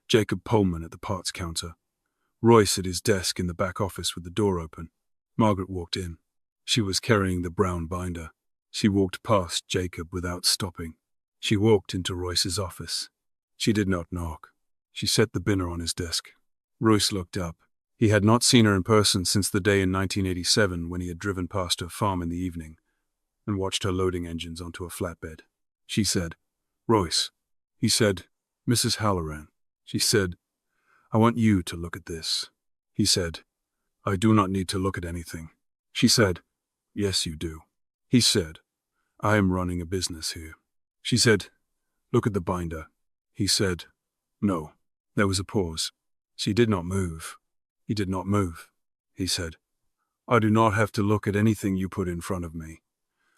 Jacob Pullman at the parts counter. Royce at his desk in the back office with the door open. Margaret walked in. She was carrying the brown binder. She walked past Jacob without stopping. She walked into Royce's office. She did not knock. She set the binder on his desk. Royce looked up. He had not seen her in person since the day in 1987 when he had driven past her farm in the evening and watched her loading engines onto a flatbed. She said, "Royce." He said, "Mrs. Halloran." She said, "I want you to look at this." He said, "I do not need to look at anything." She said, "Yes, you do." He said, "I am running a business here." She said, "Look at the binder." He said, "No." There was a pause. She did not move. He did not move. He said, "I do not have to look at anything you put in front of me.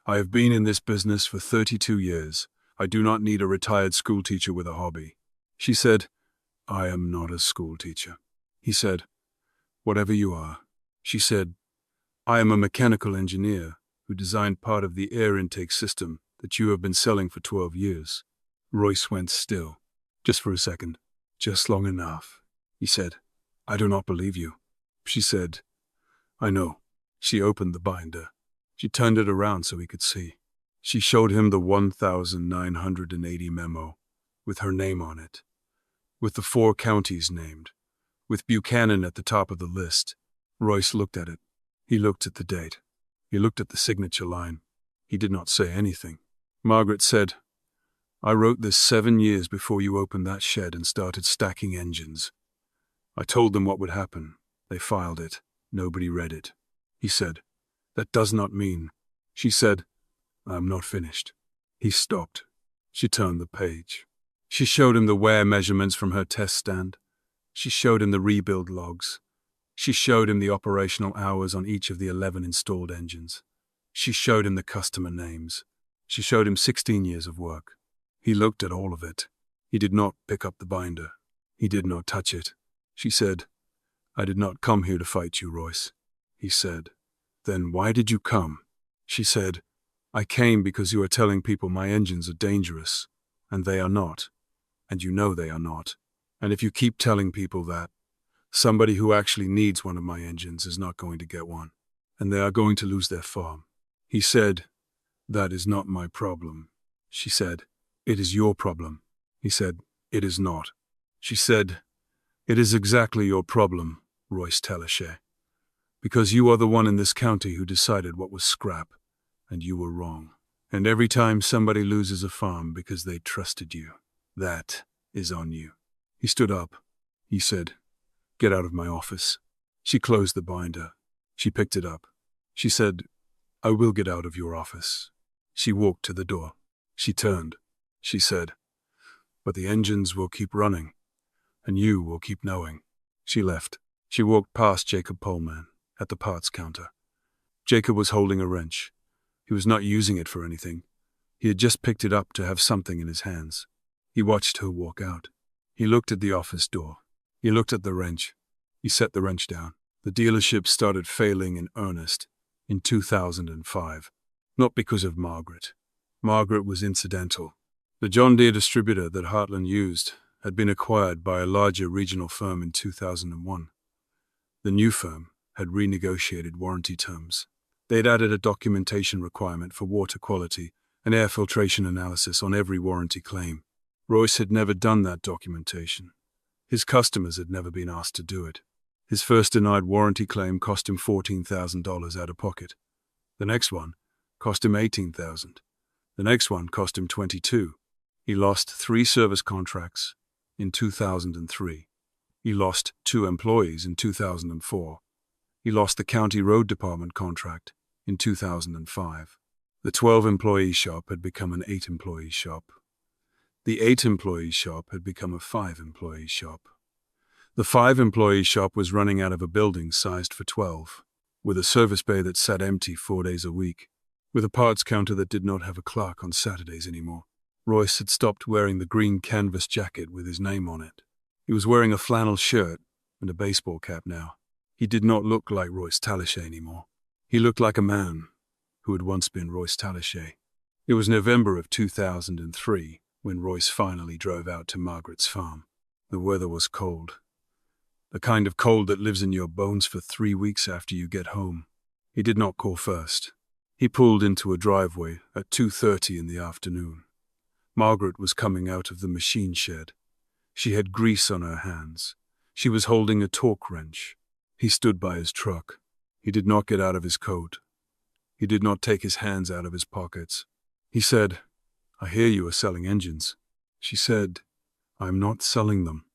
I have been in this business for 32 years. I do not need a retired schoolteacher with a hobby." She said, "I am not a schoolteacher." He said, "Whatever you are." She said, "I am a mechanical engineer who designed part of the air intake system that you have been selling for 12 years. Royce went still, just for a second. "Just long enough." He said, "I do not believe you." She said, "I know." She opened the binder. She turned it around so he could see. She showed him the 1980 memo, with her name on it, with the 4 counties named, with Buchanan at the top of the list. Royce looked at it. He looked at the date. He looked at the signature line. He did not say anything. Margaret said, "I wrote this 7 years before you opened that shed and started stacking engines. I told them what would happen. They filed it. Nobody read it." He said, "That does not mean." She said, "I am not finished." He stopped. She turned the page. She showed him the wear measurements from her test stand. She showed him the rebuild logs. She showed him the operational hours on each of the 11 installed engines. She showed him the customer names. She showed him 16 years of work. He looked at all of it. He did not pick up the binder. He did not touch it. She said, "I did not come here to fight you, Royce," he said. "Then why did you come?" She said, "I came because you are telling people my engines are dangerous, and they are not, and you know they are not. And if you keep telling people that, somebody who actually needs one of my engines is not going to get one, and they are going to lose their farm." He said, "That is not my problem." She said, "It is your problem." He said, "It is not." She said, "It is exactly your problem, Royce Talichet, because you are the one in this county who decided what was scrap, and you were wrong. And every time somebody loses a farm because they trusted you, that is on you." He stood up. He said, "Get out of my office." She closed the binder. She picked it up. She said, "I will get out of your office." She walked to the door. She turned. She said, "But the engines will keep running, and you will keep knowing." She left. She walked past Jacob Pullman at the parts counter. Jacob was holding a wrench. He was not using it for anything. He had just picked it up to have something in his hands. He watched her walk out. He looked at the office door. He looked at the wrench. He set the wrench down. The dealership started failing in earnest in 2005. Not because of Margaret. Margaret was incidental. The John Deere distributor that Heartland used had been acquired by a larger regional firm in 2001. The new firm had renegotiated warranty terms. They had added a documentation requirement for water quality and air filtration analysis on every warranty claim. Royce had never done that documentation. His customers had never been asked to do it. His first denied warranty claim cost him $14,000 out of pocket. The next one cost him $18,000. The next one cost him $22,000. He lost 3 service contracts in 2003. He lost 2 employees in 2004. He lost the county road department contract in 2005. The 12-employee shop had become an 8-employee shop. The 8-employee shop had become a 5-employee shop. The 5-employee shop was running out of a building sized for 12, with a service bay that sat empty 4 days a week, with a parts counter that did not have a clerk on Saturdays anymore. Royce had stopped wearing the green canvas jacket with his name on it. He was wearing a flannel shirt and a baseball cap now. He did not look like Royce Talichet anymore. He looked like a man who had once been Royce Talichet. It was November of 2003 when Royce finally drove out to Margaret's farm. The weather was cold. The kind of cold that lives in your bones for 3 weeks after you get home. He did not call first. He pulled into a driveway at 2:30 in the afternoon. Margaret was coming out of the machine shed. She had grease on her hands. She was holding a torque wrench. He stood by his truck. He did not get out of his coat. He did not take his hands out of his pockets. He said, "I hear you are selling engines." She said, "I am not selling them.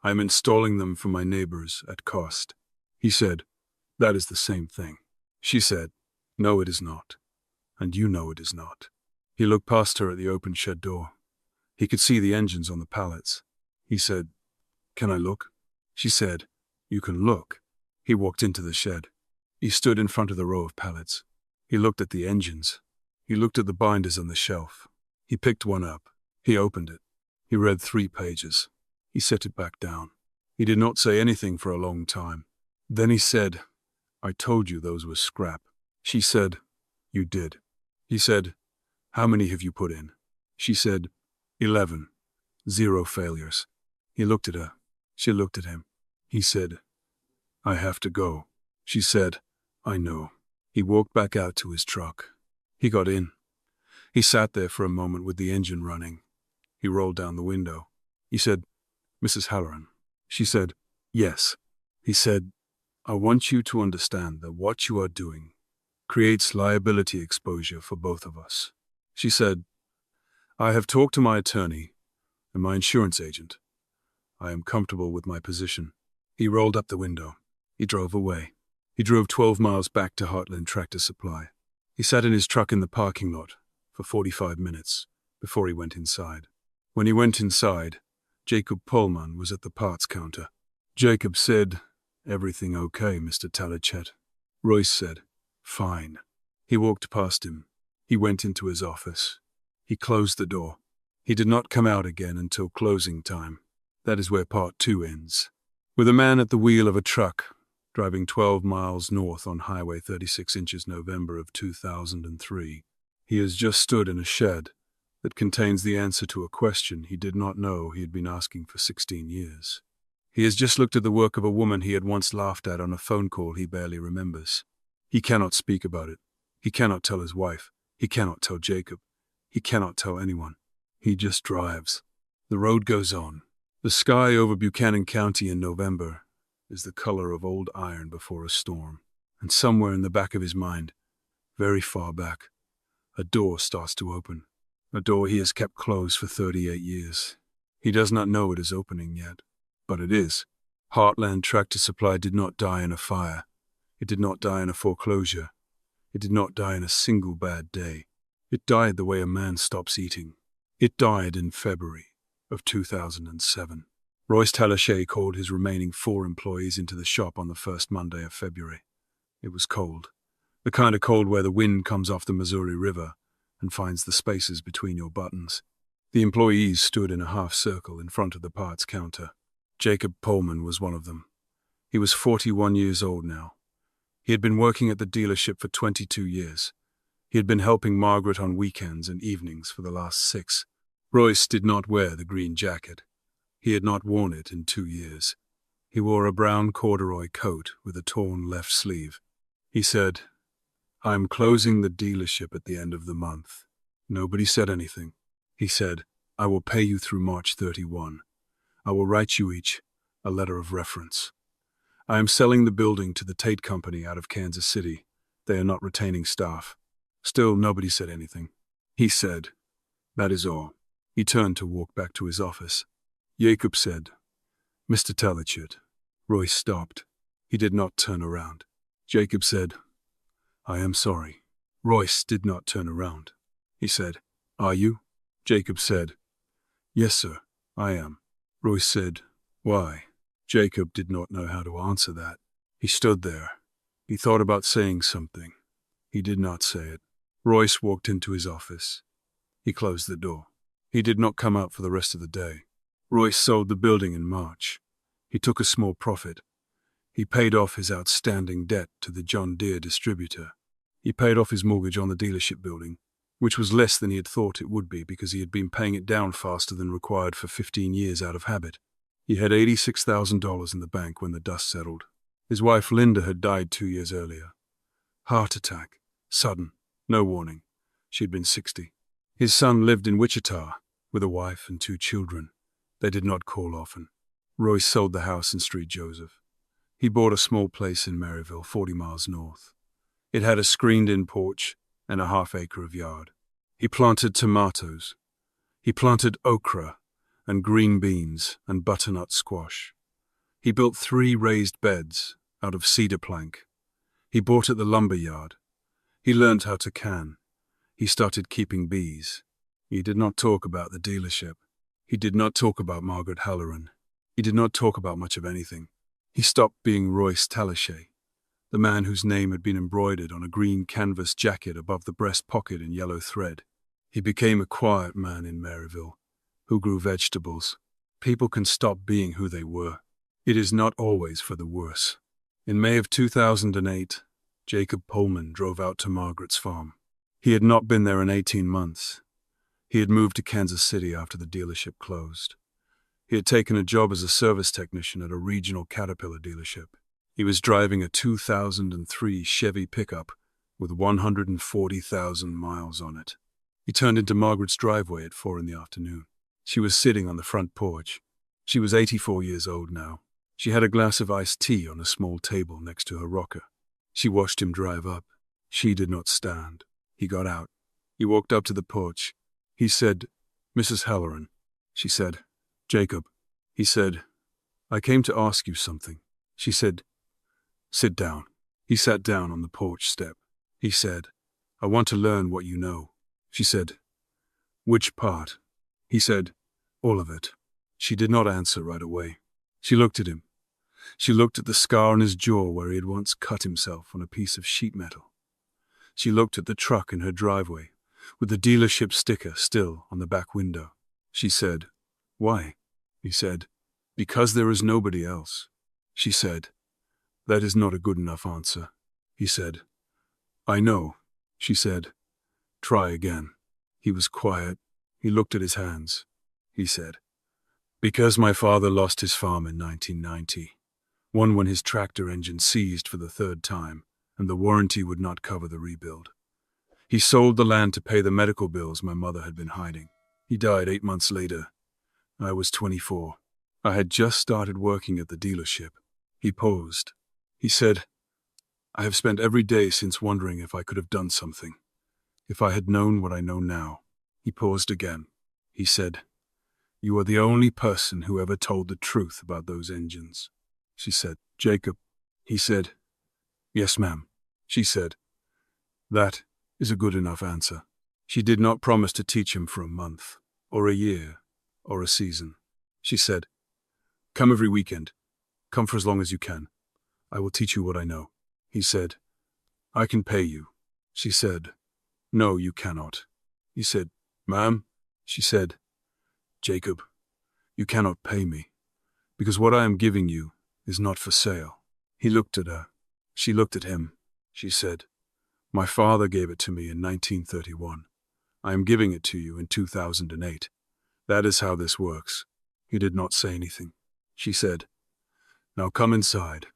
I am installing them for my neighbors at cost." He said, "That is the same thing." She said, "No, it is not. And you know it is not." He looked past her at the open shed door. He could see the engines on the pallets. He said, "Can I look?" She said, "You can look." He walked into the shed. He stood in front of the row of pallets. He looked at the engines. He looked at the binders on the shelf. He picked one up. He opened it. He read 3 pages. He set it back down. He did not say anything for a long time. Then he said, "I told you those were scrap." She said, "You did." He said, "How many have you put in?" She said, 11. 0 failures. He looked at her. She looked at him. He said, "I have to go." She said, "I know." He walked back out to his truck. He got in. He sat there for a moment with the engine running. He rolled down the window. He said, "Mrs. Halloran." She said, "Yes." He said, "I want you to understand that what you are doing creates liability exposure for both of us." She said, "I have talked to my attorney and my insurance agent. I am comfortable with my position." He rolled up the window. He drove away. He drove 12 miles back to Heartland Tractor Supply. He sat in his truck in the parking lot for 45 minutes before he went inside. When he went inside, Jacob Pullman was at the parts counter. Jacob said, "Everything okay, Mr. Talichet?" Royce said, "Fine." He walked past him. He went into his office. He closed the door. He did not come out again until closing time. That is where part 2 ends. with a man at the wheel of a truck, driving 12 miles north on Highway 36 inches November of 2003. He has just stood in a shed that contains the answer to a question he did not know he had been asking for 16 years. He has just looked at the work of a woman he had once laughed at on a phone call he barely remembers. He cannot speak about it. He cannot tell his wife. He cannot tell Jacob. He cannot tell anyone. He just drives. The road goes on. The sky over Buchanan County in November is the color of old iron before a storm. And somewhere in the back of his mind, very far back, a door starts to open. A door he has kept closed for 38 years. He does not know it is opening yet, but it is. Heartland Tractor Supply did not die in a fire. It did not die in a foreclosure. It did not die in a single bad day. It died the way a man stops eating. It died in February of 2007. Royce Talashe called his remaining 4 employees into the shop on the first Monday of February. It was cold. The kind of cold where the wind comes off the Missouri River and finds the spaces between your buttons. The employees stood in a half circle in front of the parts counter. Jacob Pullman was one of them. He was 41 years old now. He had been working at the dealership for 22 years. He had been helping Margaret on weekends and evenings for the last 6. Royce did not wear the green jacket. He had not worn it in 2 years. He wore a brown corduroy coat with a torn left sleeve. He said, "I am closing the dealership at the end of the month." Nobody said anything. He said, "I will pay you through March 31. I will write you each a letter of reference. I am selling the building to the Tate Company out of Kansas City. They are not retaining staff." Still, nobody said anything. He said, "That is all." He turned to walk back to his office. Jacob said, "Mr. Tellichard." Royce stopped. He did not turn around. Jacob said, "I am sorry." Royce did not turn around. He said, "Are you?" Jacob said, "Yes, sir, I am." Royce said, "Why?" Jacob did not know how to answer that. He stood there. He thought about saying something. He did not say it. Royce walked into his office. He closed the door. He did not come out for the rest of the day. Royce sold the building in March. He took a small profit. He paid off his outstanding debt to the John Deere distributor. He paid off his mortgage on the dealership building, which was less than he had thought it would be because he had been paying it down faster than required for 15 years out of habit. He had $86,000 in the bank when the dust settled. His wife Linda had died 2 years earlier. Heart attack. Sudden. No warning. She had been 60. His son lived in Wichita with a wife and 2 children. They did not call often. Royce sold the house in Street Joseph. He bought a small place in Maryville, 40 miles north. It had a screened-in porch and a half-acre of yard. He planted tomatoes. He planted okra and green beans and butternut squash. He built 3 raised beds out of cedar plank. He bought at the lumber yard. He learned how to can. He started keeping bees. He did not talk about the dealership. He did not talk about Margaret Halloran. He did not talk about much of anything. He stopped being Royce Talashe, the man whose name had been embroidered on a green canvas jacket above the breast pocket in yellow thread. He became a quiet man in Maryville, who grew vegetables. People can stop being who they were. It is not always for the worse. In May of 2008, Jacob Pullman drove out to Margaret's farm. He had not been there in 18 months. He had moved to Kansas City after the dealership closed. He had taken a job as a service technician at a regional Caterpillar dealership. He was driving a 2003 Chevy pickup with 140,000 miles on it. He turned into Margaret's driveway at 4 in the afternoon. She was sitting on the front porch. She was 84 years old now. She had a glass of iced tea on a small table next to her rocker. She watched him drive up. She did not stand. He got out. He walked up to the porch. He said, "Mrs. Halloran." She said, "Jacob." He said, "I came to ask you something." She said, "Sit down." He sat down on the porch step. He said, "I want to learn what you know." She said, "Which part?" He said, "All of it." She did not answer right away. She looked at him. She looked at the scar on his jaw where he had once cut himself on a piece of sheet metal. She looked at the truck in her driveway, with the dealership sticker still on the back window. She said, "Why?" He said, "Because there is nobody else." She said, "That is not a good enough answer." He said, "I know." She said, "Try again." He was quiet. He looked at his hands. He said, "Because my father lost his farm in 1990, one when his tractor engine seized for the third time, and the warranty would not cover the rebuild. He sold the land to pay the medical bills my mother had been hiding. He died 8 months later. I was 24. I had just started working at the dealership." He paused. He said, "I have spent every day since wondering if I could have done something, if I had known what I know now." He paused again. He said, "You are the only person who ever told the truth about those engines." She said, "Jacob." He said, "Yes, ma'am." She said, "That is a good enough answer." She did not promise to teach him for a month, or a year, or a season. She said, "Come every weekend. Come for as long as you can. I will teach you what I know." He said, "I can pay you." She said, "No, you cannot." He said, "Ma'am?" She said, "Jacob, you cannot pay me, because what I am giving you is not for sale." He looked at her. She looked at him. She said, "My father gave it to me in 1931. I am giving it to you in 2008. That is how this works." He did not say anything. She said, "Now come inside.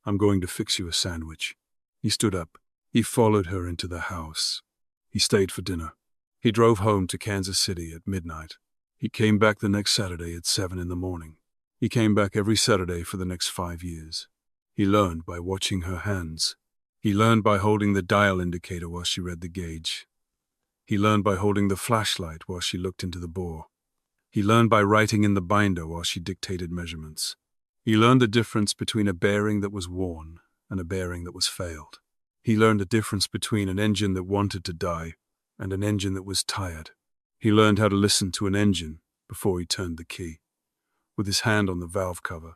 I'm going to fix you a sandwich." He stood up. He followed her into the house. He stayed for dinner. He drove home to Kansas City at midnight. He came back the next Saturday at 7 in the morning. He came back every Saturday for the next 5 years. He learned by watching her hands. He learned by holding the dial indicator while she read the gauge. He learned by holding the flashlight while she looked into the bore. He learned by writing in the binder while she dictated measurements. He learned the difference between a bearing that was worn and a bearing that was failed. He learned the difference between an engine that wanted to die and an engine that was tired. He learned how to listen to an engine before he turned the key, with his hand on the valve cover,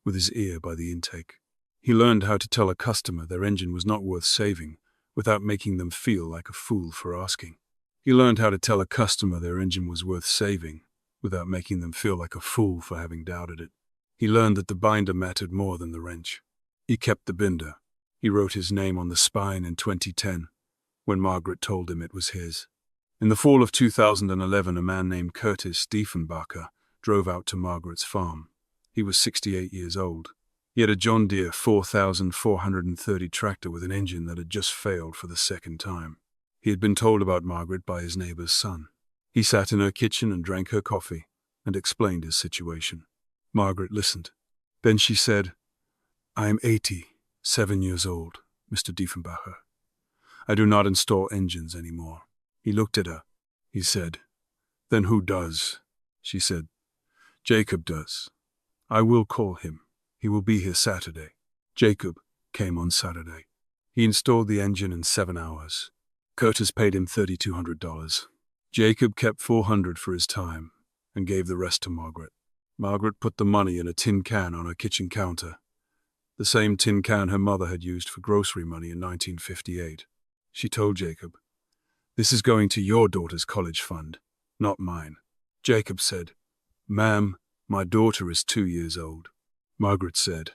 with his ear by the intake. He learned how to tell a customer their engine was not worth saving without making them feel like a fool for asking. He learned how to tell a customer their engine was worth saving without making them feel like a fool for having doubted it. He learned that the binder mattered more than the wrench. He kept the binder. He wrote his name on the spine in 2010, when Margaret told him it was his. In the fall of 2011, a man named Curtis Diefenbacher drove out to Margaret's farm. He was 68 years old. He had a John Deere 4430 tractor with an engine that had just failed for the second time. He had been told about Margaret by his neighbor's son. He sat in her kitchen and drank her coffee and explained his situation. Margaret listened. Then she said, "I am 87 years old, Mr. Diefenbacher. I do not install engines anymore." He looked at her. He said, "Then who does?" She said, "Jacob does. I will call him. He will be here Saturday." Jacob came on Saturday. He installed the engine in 7 hours. Curtis paid him $3,200. Jacob kept $400 for his time and gave the rest to Margaret. Margaret put the money in a tin can on her kitchen counter, the same tin can her mother had used for grocery money in 1958. She told Jacob, "This is going to your daughter's college fund, not mine." Jacob said, "Ma'am, my daughter is 2 years old." Margaret said,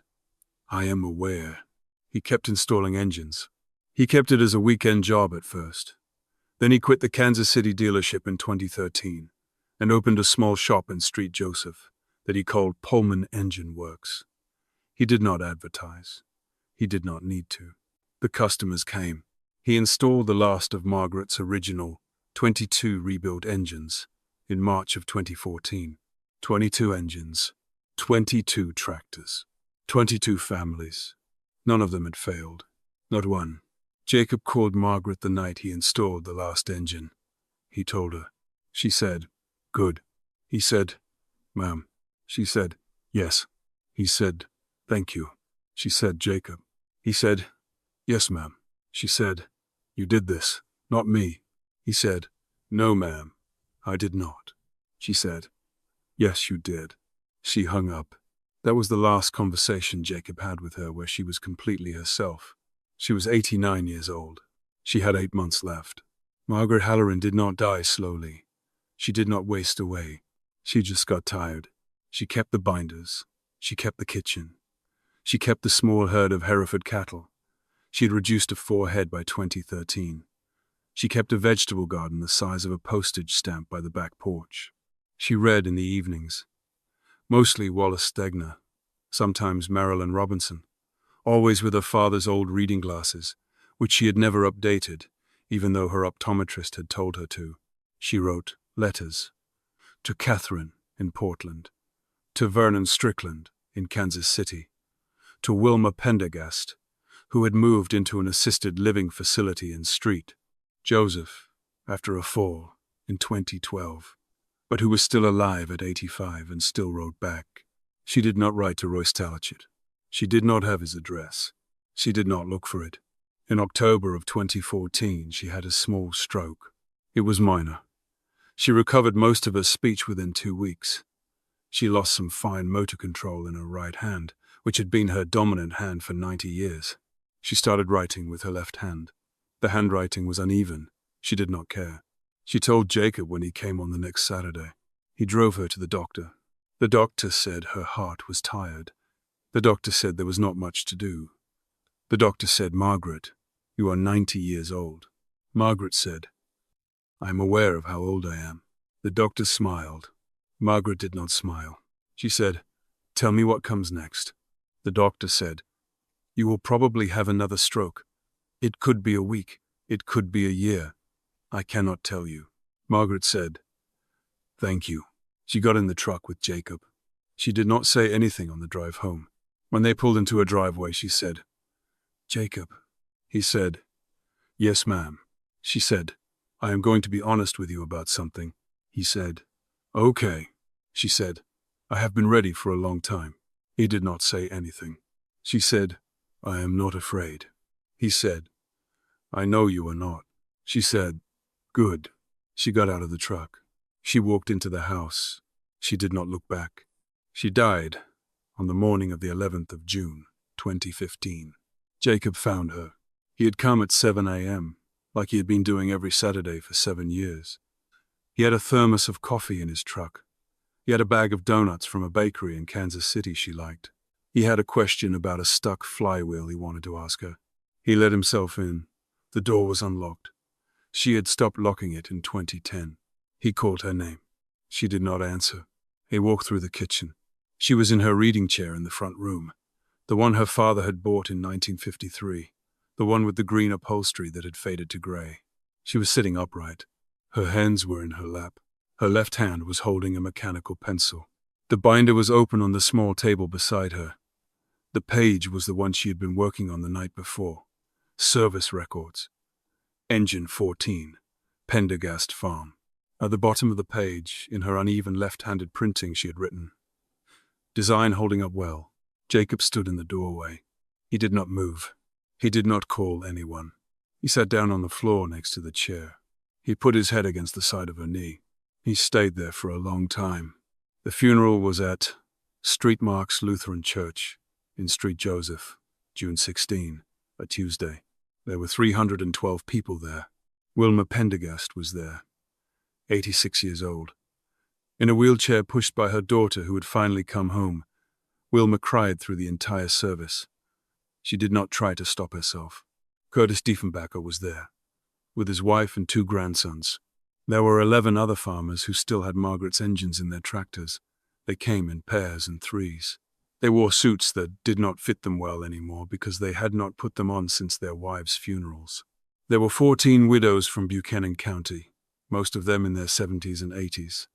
"I am aware." He kept installing engines. He kept it as a weekend job at first. Then he quit the Kansas City dealership in 2013 and opened a small shop in Street Joseph that he called Pullman Engine Works. He did not advertise. He did not need to. The customers came. He installed the last of Margaret's original 22 rebuilt engines in March of 2014. 22 engines, 22 tractors, 22 families. None of them had failed. Not one. Jacob called Margaret the night he installed the last engine. He told her. She said, "Good." He said, "Ma'am." She said, "Yes." He said, "Thank you." She said, "Jacob." He said, "Yes, ma'am." She said, "You did this, not me." He said, "No, ma'am, I did not." She said, "Yes, you did." She hung up. That was the last conversation Jacob had with her where she was completely herself. She was 89 years old. She had 8 months left. Margaret Halloran did not die slowly. She did not waste away. She just got tired. She kept the binders. She kept the kitchen. She kept the small herd of Hereford cattle. She had reduced to 4 head by 2013. She kept a vegetable garden the size of a postage stamp by the back porch. She read in the evenings, mostly Wallace Stegner, sometimes Marilyn Robinson, always with her father's old reading glasses, which she had never updated, even though her optometrist had told her to. She wrote letters to Catherine in Portland, to Vernon Strickland in Kansas City, to Wilma Pendergast, who had moved into an assisted living facility in Street Joseph after a fall in 2012, but who was still alive at 85 and still wrote back. She did not write to Royce Talcott. She did not have his address. She did not look for it. In October of 2014, she had a small stroke. It was minor. She recovered most of her speech within 2 weeks. She lost some fine motor control in her right hand, which had been her dominant hand for 90 years. She started writing with her left hand. The handwriting was uneven. She did not care. She told Jacob when he came on the next Saturday. He drove her to the doctor. The doctor said her heart was tired. The doctor said there was not much to do. The doctor said, "Margaret, you are 90 years old." Margaret said, "I am aware of how old I am." The doctor smiled. Margaret did not smile. She said, "Tell me what comes next." The doctor said, "You will probably have another stroke. It could be a week. It could be a year. I cannot tell you." Margaret said, "Thank you." She got in the truck with Jacob. She did not say anything on the drive home. When they pulled into a driveway, she said, "Jacob." He said, "Yes, ma'am." She said, "I am going to be honest with you about something." He said, "Okay." She said, "I have been ready for a long time." He did not say anything. She said, "I am not afraid." He said, "I know you are not." She said, "Good." She got out of the truck. She walked into the house. She did not look back. She died on the morning of the 11th of June, 2015. Jacob found her. He had come at 7 a.m., like he had been doing every Saturday for 7 years. He had a thermos of coffee in his truck. He had a bag of donuts from a bakery in Kansas City she liked. He had a question about a stuck flywheel he wanted to ask her. He let himself in. The door was unlocked. She had stopped locking it in 2010. He called her name. She did not answer. He walked through the kitchen. She was in her reading chair in the front room, the one her father had bought in 1953, the one with the green upholstery that had faded to gray. She was sitting upright. Her hands were in her lap. Her left hand was holding a mechanical pencil. The binder was open on the small table beside her. The page was the one she had been working on the night before. Service records. Engine 14. Pendergast Farm. At the bottom of the page, in her uneven left-handed printing, she had written, "Design holding up well." Jacob stood in the doorway. He did not move. He did not call anyone. He sat down on the floor next to the chair. He put his head against the side of her knee. He stayed there for a long time. The funeral was at Street Marks Lutheran Church in Street Joseph, June 16, a Tuesday. There were 312 people there. Wilma Pendergast was there, 86 years old. In a wheelchair pushed by her daughter who had finally come home, Wilma cried through the entire service. She did not try to stop herself. Curtis Diefenbacher was there, with his wife and 2 grandsons. There were 11 other farmers who still had Margaret's engines in their tractors. They came in pairs and threes. They wore suits that did not fit them well anymore because they had not put them on since their wives' funerals. There were 14 widows from Buchanan County, most of them in their 70s and 80s.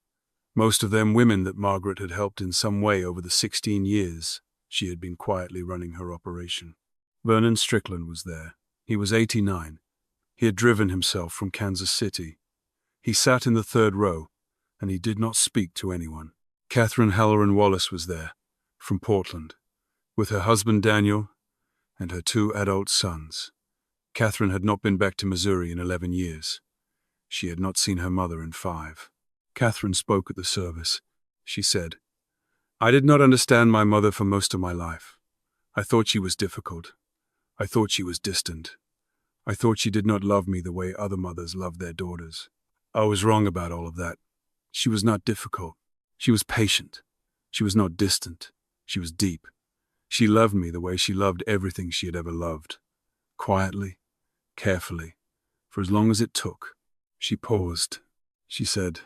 Most of them women that Margaret had helped in some way over the 16 years she had been quietly running her operation. Vernon Strickland was there. He was 89. He had driven himself from Kansas City. He sat in the 3rd row, and he did not speak to anyone. Catherine Halloran Wallace was there, from Portland, with her husband Daniel and her 2 adult sons. Catherine had not been back to Missouri in 11 years. She had not seen her mother in 5. Catherine spoke at the service. She said, "I did not understand my mother for most of my life. I thought she was difficult. I thought she was distant. I thought she did not love me the way other mothers love their daughters. I was wrong about all of that. She was not difficult. She was patient. She was not distant. She was deep. She loved me the way she loved everything she had ever loved. Quietly, carefully, for as long as it took. She paused. She said,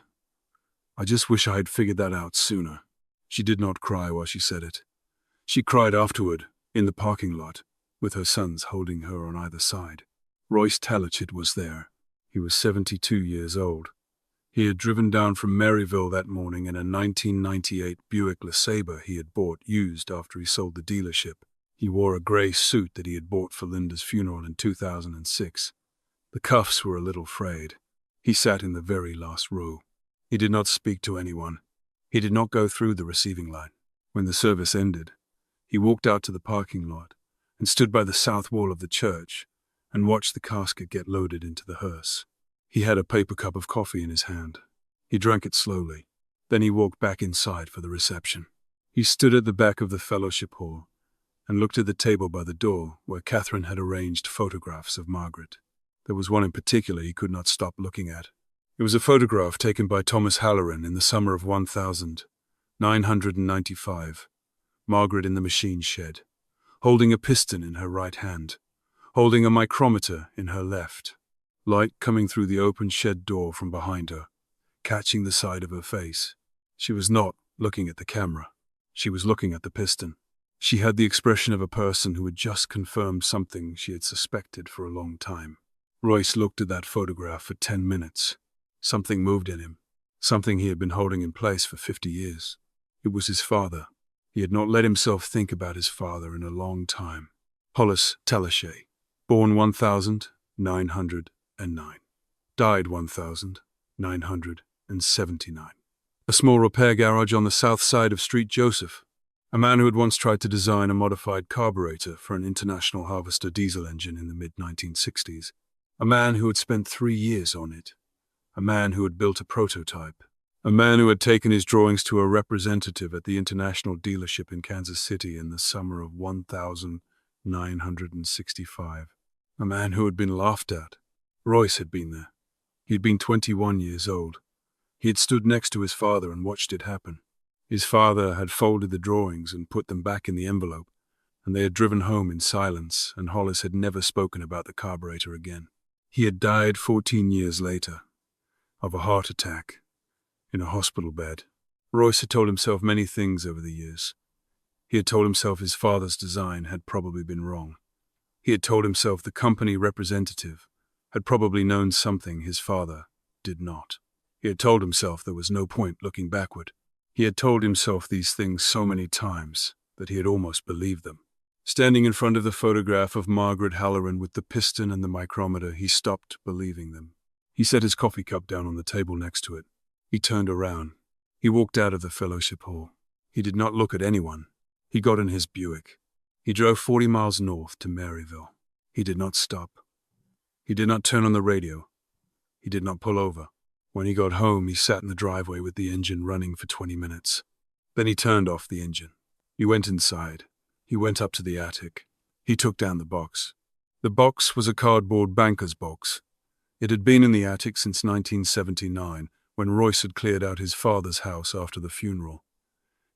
"I just wish I had figured that out sooner." She did not cry while she said it. She cried afterward, in the parking lot, with her sons holding her on either side. Royce Talachit was there. He was 72 years old. He had driven down from Maryville that morning in a 1998 Buick LeSabre he had bought used after he sold the dealership. He wore a gray suit that he had bought for Linda's funeral in 2006. The cuffs were a little frayed. He sat in the very last row. He did not speak to anyone. He did not go through the receiving line. When the service ended, he walked out to the parking lot and stood by the south wall of the church and watched the casket get loaded into the hearse. He had a paper cup of coffee in his hand. He drank it slowly. Then he walked back inside for the reception. He stood at the back of the fellowship hall and looked at the table by the door where Catherine had arranged photographs of Margaret. There was one in particular he could not stop looking at. It was a photograph taken by Thomas Halloran in the summer of 1995. Margaret in the machine shed, holding a piston in her right hand, holding a micrometer in her left. Light coming through the open shed door from behind her, catching the side of her face. She was not looking at the camera. She was looking at the piston. She had the expression of a person who had just confirmed something she had suspected for a long time. Royce looked at that photograph for 10 minutes. Something moved in him, something he had been holding in place for 50 years. It was his father. He had not let himself think about his father in a long time. Hollis Talachit, born 1909, died 1979. A small repair garage on the south side of Street Joseph. A man who had once tried to design a modified carburetor for an International Harvester diesel engine in the mid-1960s. A man who had spent 3 years on it. A man who had built a prototype. A man who had taken his drawings to a representative at the International dealership in Kansas City in the summer of 1965. A man who had been laughed at. Royce had been there. He had been 21 years old. He had stood next to his father and watched it happen. His father had folded the drawings and put them back in the envelope, and they had driven home in silence, and Hollis had never spoken about the carburetor again. He had died 14 years later, of a heart attack, in a hospital bed. Royce had told himself many things over the years. He had told himself his father's design had probably been wrong. He had told himself the company representative had probably known something his father did not. He had told himself there was no point looking backward. He had told himself these things so many times that he had almost believed them. Standing in front of the photograph of Margaret Halloran with the piston and the micrometer, he stopped believing them. He set his coffee cup down on the table next to it. He turned around. He walked out of the fellowship hall. He did not look at anyone. He got in his Buick. He drove 40 miles north to Maryville. He did not stop. He did not turn on the radio. He did not pull over. When he got home, he sat in the driveway with the engine running for 20 minutes. Then he turned off the engine. He went inside. He went up to the attic. He took down the box. The box was a cardboard banker's box. It had been in the attic since 1979, when Royce had cleared out his father's house after the funeral.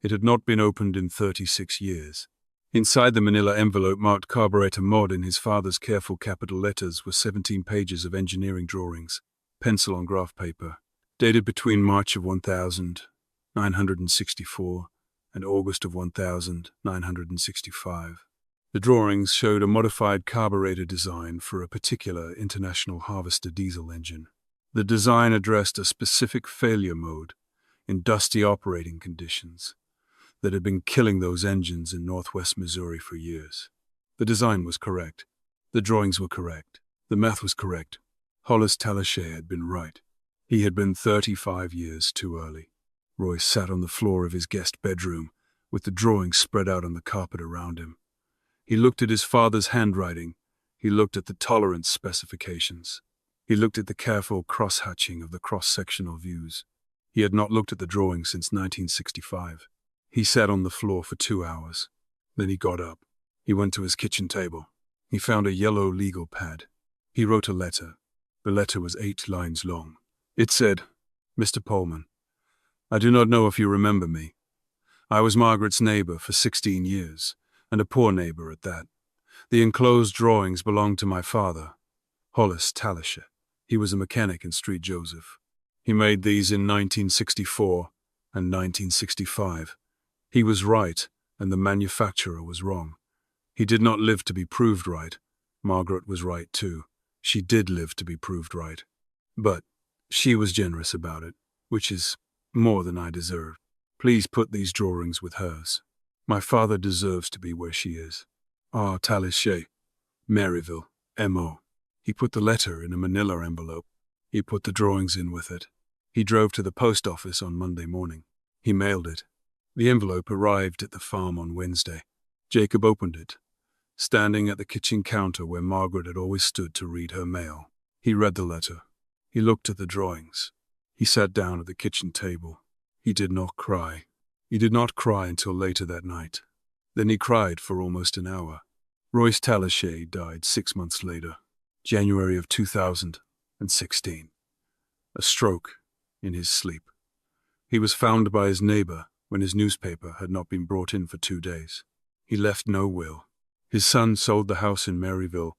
It had not been opened in 36 years. Inside the manila envelope marked carburetor mod in his father's careful capital letters were 17 pages of engineering drawings, pencil on graph paper, dated between March of 1964 and August of 1965. The drawings showed a modified carburetor design for a particular International Harvester diesel engine. The design addressed a specific failure mode in dusty operating conditions that had been killing those engines in northwest Missouri for years. The design was correct. The drawings were correct. The math was correct. Hollis Talachit had been right. He had been 35 years too early. Royce sat on the floor of his guest bedroom, with the drawings spread out on the carpet around him. He looked at his father's handwriting. He looked at the tolerance specifications. He looked at the careful cross-hatching of the cross-sectional views. He had not looked at the drawings since 1965. He sat on the floor for 2 hours. Then he got up. He went to his kitchen table. He found a yellow legal pad. He wrote a letter. The letter was 8 lines long. It said, "Mr. Pullman, I do not know if you remember me. I was Margaret's neighbor for 16 years. and a poor neighbor at that. The enclosed drawings belonged to my father, Hollis Talashe. He was a mechanic in Street Joseph. He made these in 1964 and 1965. He was right, and the manufacturer was wrong. He did not live to be proved right. Margaret was right, too. She did live to be proved right. But she was generous about it, which is more than I deserved. Please put these drawings with hers. My father deserves to be where she is. R. Talashe, Maryville, M.O. He put the letter in a manila envelope. He put the drawings in with it. He drove to the post office on Monday morning. He mailed it. The envelope arrived at the farm on Wednesday. Jacob opened it, standing at the kitchen counter where Margaret had always stood to read her mail. He read the letter. He looked at the drawings. He sat down at the kitchen table. He did not cry. He did not cry until later that night. Then he cried for almost an hour. Royce Talashe died 6 months later, January of 2016. A stroke in his sleep. He was found by his neighbor when his newspaper had not been brought in for 2 days. He left no will. His son sold the house in Maryville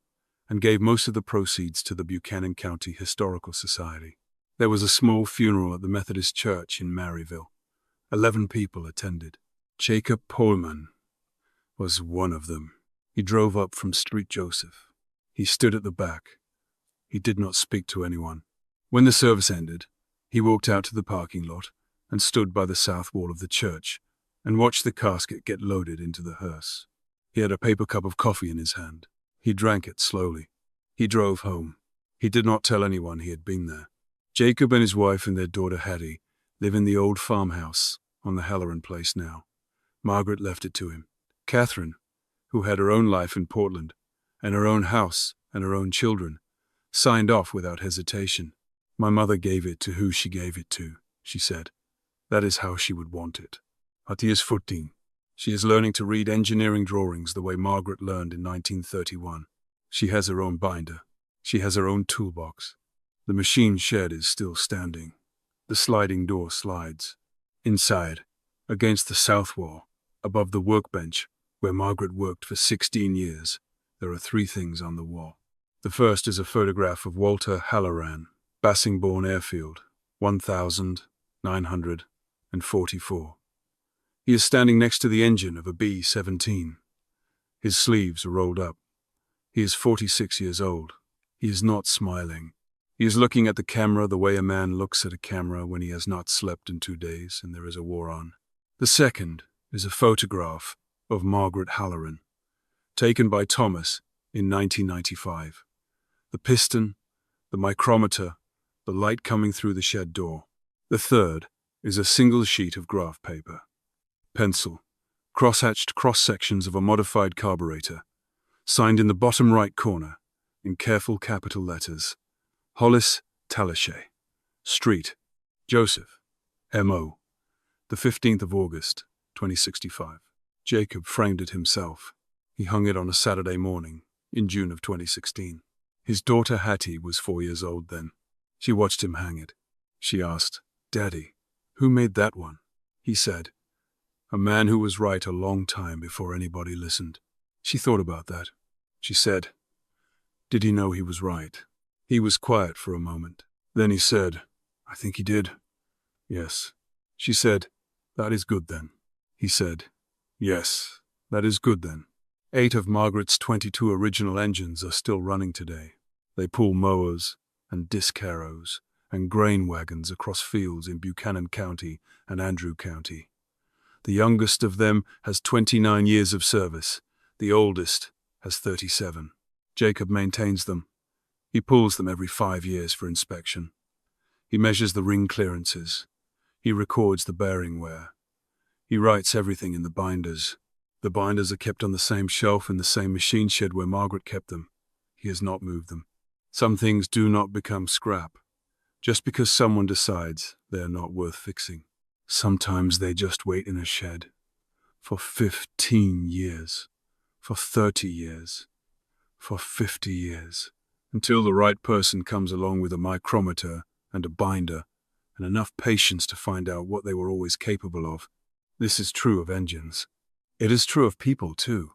and gave most of the proceeds to the Buchanan County Historical Society. There was a small funeral at the Methodist Church in Maryville. 11 people attended. Jacob Pullman was one of them. He drove up from Street Joseph. He stood at the back. He did not speak to anyone. When the service ended, he walked out to the parking lot and stood by the south wall of the church and watched the casket get loaded into the hearse. He had a paper cup of coffee in his hand. He drank it slowly. He drove home. He did not tell anyone he had been there. Jacob and his wife and their daughter Hattie live in the old farmhouse on the Halloran place now. Margaret left it to him. Catherine, who had her own life in Portland and her own house and her own children, signed off without hesitation. My mother gave it to who she gave it to, she said. That is how she would want it. Hattie is 14. She is learning to read engineering drawings the way Margaret learned in 1931. She has her own binder. She has her own toolbox. The machine shed is still standing. The sliding door slides. Inside, against the south wall, above the workbench, where Margaret worked for 16 years, there are 3 things on the wall. The first is a photograph of Walter Halloran, Bassingbourn Airfield, 1944. He is standing next to the engine of a B-17. His sleeves are rolled up. He is 46 years old. He is not smiling. He is looking at the camera the way a man looks at a camera when he has not slept in 2 days and there is a war on. The second is a photograph of Margaret Halloran, taken by Thomas in 1995. The piston, the micrometer, the light coming through the shed door. The third is a single sheet of graph paper. Pencil, cross-hatched cross-sections of a modified carburetor, signed in the bottom right corner, in careful capital letters, Hollis Talashe, Street, Joseph, M.O., the 15th of August, 2065. Jacob framed it himself. He hung it on a Saturday morning, in June of 2016. His daughter Hattie was 4 years old then. She watched him hang it. She asked, "Daddy, who made that one?" He said, "A man who was right a long time before anybody listened." She thought about that. She said, "Did he know he was right?" He was quiet for a moment. Then he said, "I think he did." "Yes." She said, "That is good then." He said, "Yes, that is good then." 8 of Margaret's 22 original engines are still running today. They pull mowers and disc harrows and grain wagons across fields in Buchanan County and Andrew County. The youngest of them has 29 years of service. The oldest has 37. Jacob maintains them. He pulls them every 5 years for inspection. He measures the ring clearances. He records the bearing wear. He writes everything in the binders. The binders are kept on the same shelf in the same machine shed where Margaret kept them. He has not moved them. Some things do not become scrap, just because someone decides they are not worth fixing. Sometimes they just wait in a shed for 15 years, for 30 years, for 50 years, until the right person comes along with a micrometer and a binder and enough patience to find out what they were always capable of. This is true of engines. It is true of people, too.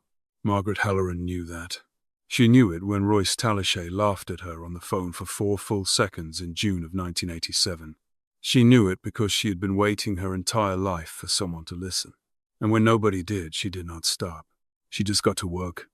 Margaret Halloran knew that. She knew it when Royce Talichet laughed at her on the phone for 4 full seconds in June of 1987. She knew it because she had been waiting her entire life for someone to listen. And when nobody did, she did not stop. She just got to work.